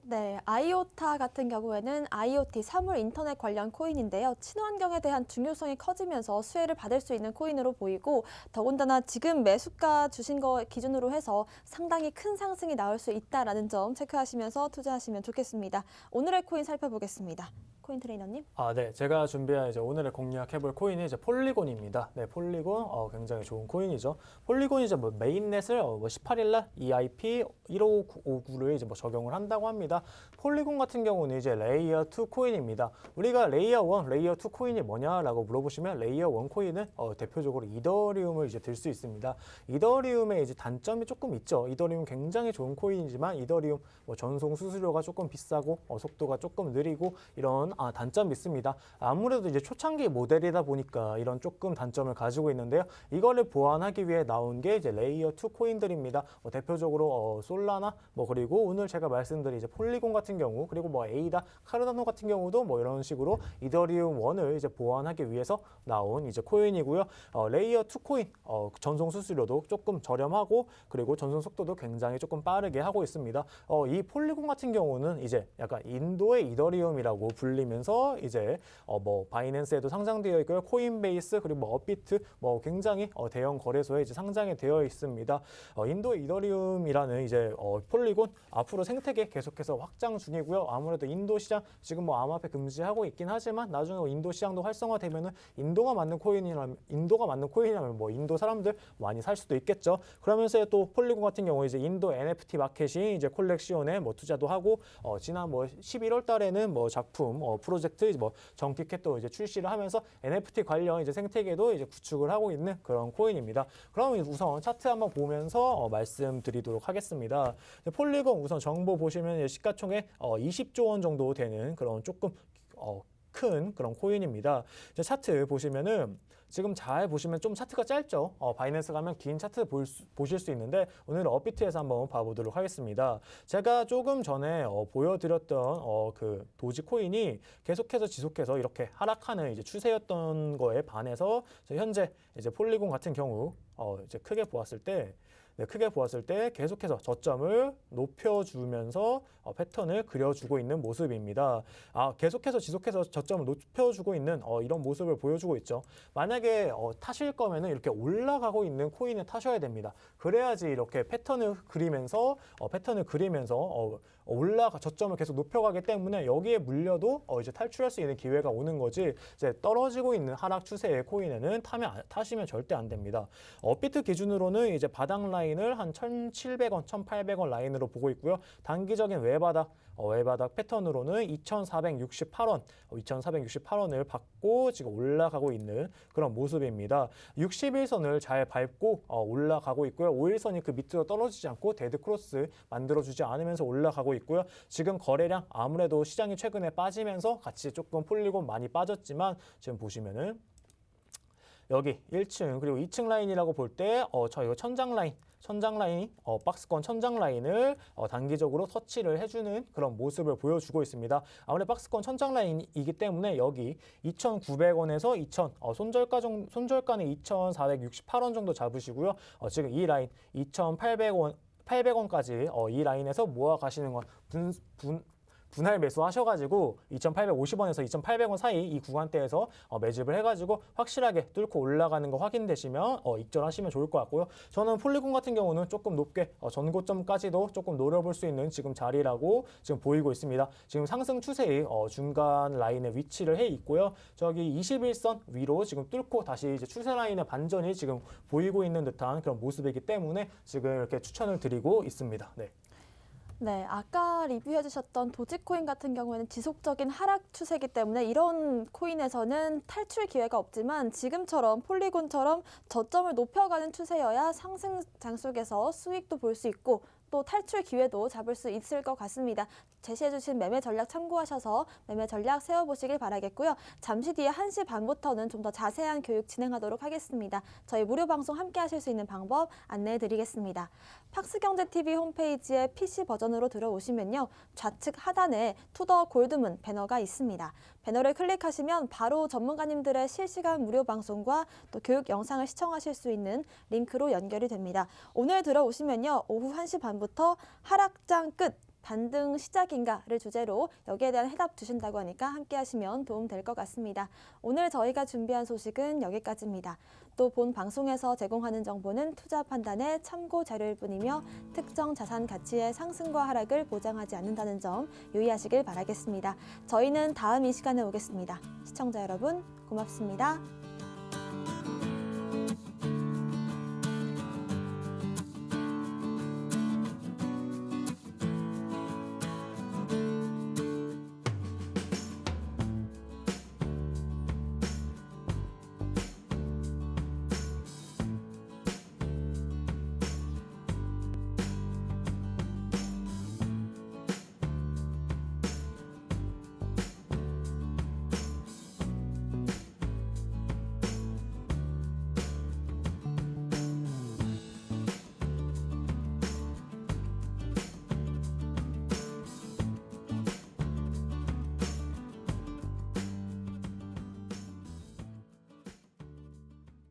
네, 아이오타 같은 경우에는 IoT 사물 인터넷 관련 코인인데요. 친환경에 대한 중요성이 커지면서 수혜를 받을 수 있는 코인으로 보이고 더군다나 지금 매수가 주신 거 기준으로 해서 상당히 큰 상승이 나올 수 있다라는 점 체크하시면서 투자하시면 좋겠습니다. 오늘의 코인 살펴보겠습니다. 코인 트레이너님. 네. 제가 준비한 이제 오늘의 공략해볼 코인이 이제 폴리곤입니다. 네, 폴리곤 굉장히 좋은 코인이죠. 폴리곤이 이제 뭐 메인넷을 18일날 EIP 1559를 이제 뭐 적용을 한다고 합니다. 폴리곤 같은 경우는 이제 레이어 2 코인입니다. 우리가 레이어 1, 레이어 2 코인이 뭐냐라고 물어보시면 레이어 1 코인은 대표적으로 이더리움을 이제 들 수 있습니다. 이더리움의 이제 단점이 조금 있죠. 이더리움 굉장히 좋은 코인이지만 이더리움 뭐 전송 수수료가 조금 비싸고 속도가 조금 느리고 이런 단점이 있습니다. 아무래도 이제 초창기 모델이다 보니까 이런 조금 단점을 가지고 있는데요. 이거를 보완하기 위해 나온 게 이제 레이어 2 코인들입니다. 대표적으로 솔라나 그리고 오늘 제가 말씀드린 이제 폴리곤 같은 경우 그리고 뭐 에이다, 카르다노 같은 경우도 뭐 이런 식으로 이더리움 1을 이제 보완하기 위해서 나온 이제 코인이고요. 레이어 2 코인 전송 수수료도 조금 저렴하고 그리고 전송 속도도 굉장히 조금 빠르게 하고 있습니다. 이 폴리곤 같은 경우는 이제 약간 인도의 이더리움이라고 불리는 올리면서 이제 뭐 바이낸스에도 상장되어 있고요. 코인베이스 그리고 뭐 업비트 뭐 굉장히 대형 거래소에 이제 상장이 되어 있습니다. 인도 이더리움이라는 이제 폴리곤 앞으로 생태계 계속해서 확장 중이고요. 아무래도 인도 시장 지금 뭐 암호화폐 금지하고 있긴 하지만 나중에 인도 시장도 활성화되면은 인도가 맞는 코인이라면 뭐 인도 사람들 많이 살 수도 있겠죠. 그러면서 또 폴리곤 같은 경우 이제 인도 NFT 마켓이 이제 콜렉시온에 뭐 투자도 하고 지난 뭐 11월 달에는 뭐 작품 프로젝트 이제 뭐 정티켓도 이제 출시를 하면서 NFT 관련 이제 생태계도 이제 구축을 하고 있는 그런 코인입니다. 그럼 우선 차트 한번 보면서 말씀드리도록 하겠습니다. 폴리곤 우선 정보 보시면 시가총액 20조 원 정도 되는 그런 조금 큰 그런 코인입니다. 이제 차트 보시면은 지금 잘 보시면 좀 차트가 짧죠. 바이낸스 가면 긴 차트 보실 수 있는데 오늘은 업비트에서 한번 봐보도록 하겠습니다. 제가 조금 전에 보여드렸던 그 도지코인이 계속해서 지속해서 이렇게 하락하는 이제 추세였던 거에 반해서 현재 이제 폴리곤 같은 경우 이제 크게 보았을 때 계속해서 저점을 높여주면서 패턴을 그려주고 있는 모습입니다. 계속해서 지속해서 저점을 높여주고 있는 이런 모습을 보여주고 있죠. 만약에 타실 거면은 이렇게 올라가고 있는 코인을 타셔야 됩니다. 그래야지 이렇게 패턴을 그리면서 저점을 계속 높여가기 때문에 여기에 물려도 이제 탈출할 수 있는 기회가 오는 거지 이제 떨어지고 있는 하락 추세의 코인에는 타시면 절대 안 됩니다. 업비트 기준으로는 이제 바닥 라인을 한 1,700원, 1,800원 라인으로 보고 있고요. 단기적인 외바닥 패턴으로는 2,468원을 받고 지금 올라가고 있는 그런 모습입니다. 61선을 잘 밟고 올라가고 있고요. 5일선이 그 밑으로 떨어지지 않고 데드 크로스 만들어주지 않으면서 올라가고 있고요. 지금 거래량 아무래도 시장이 최근에 빠지면서 같이 조금 폴리곤 많이 빠졌지만 지금 보시면은 여기 1층 그리고 2층 라인이라고 볼 때 저희가 천장 라인이 박스권 천장 라인을 단기적으로 터치를 해주는 그런 모습을 보여주고 있습니다. 아무래도 박스권 천장 라인이기 때문에 여기 2,900원에서 2,000 손절가는 2,468원 정도 잡으시고요. 지금 이 라인 2,800원까지 이 라인에서 모아 가시는 건 분할 매수 하셔가지고 2,850원에서 2,800원 사이 이 구간대에서 매집을 해가지고 확실하게 뚫고 올라가는 거 확인되시면 익절하시면 좋을 것 같고요. 저는 폴리곤 같은 경우는 조금 높게 전고점까지도 조금 노려볼 수 있는 지금 자리라고 지금 보이고 있습니다. 지금 상승 추세의 중간 라인에 위치를 해 있고요. 저기 21선 위로 지금 뚫고 다시 이제 추세 라인의 반전이 지금 보이고 있는 듯한 그런 모습이기 때문에 지금 이렇게 추천을 드리고 있습니다. 네, 아까 리뷰해 주셨던 도지코인 같은 경우에는 지속적인 하락 추세이기 때문에 이런 코인에서는 탈출 기회가 없지만 지금처럼 폴리곤처럼 저점을 높여가는 추세여야 상승장 속에서 수익도 볼 수 있고 또 탈출 기회도 잡을 수 있을 것 같습니다. 제시해주신 매매 전략 참고하셔서 매매 전략 세워보시길 바라겠고요. 잠시 뒤에 1시 반부터는 좀 더 자세한 교육 진행하도록 하겠습니다. 저희 무료 방송 함께 하실 수 있는 방법 안내해드리겠습니다. 팍스경제TV 홈페이지에 PC 버전으로 들어오시면요. 좌측 하단에 투더 골드문 배너가 있습니다. 배너를 클릭하시면 바로 전문가님들의 실시간 무료 방송과 또 교육 영상을 시청하실 수 있는 링크로 연결이 됩니다. 오늘 들어오시면요. 오후 1시 반부터 하락장 끝 반등 시작인가를 주제로 여기에 대한 해답 주신다고 하니까 함께 하시면 도움 될 것 같습니다. 오늘 저희가 준비한 소식은 여기까지입니다. 또 본 방송에서 제공하는 정보는 투자 판단의 참고 자료일 뿐이며 특정 자산 가치의 상승과 하락을 보장하지 않는다는 점 유의하시길 바라겠습니다. 저희는 다음 이 시간에 오겠습니다. 시청자 여러분 고맙습니다.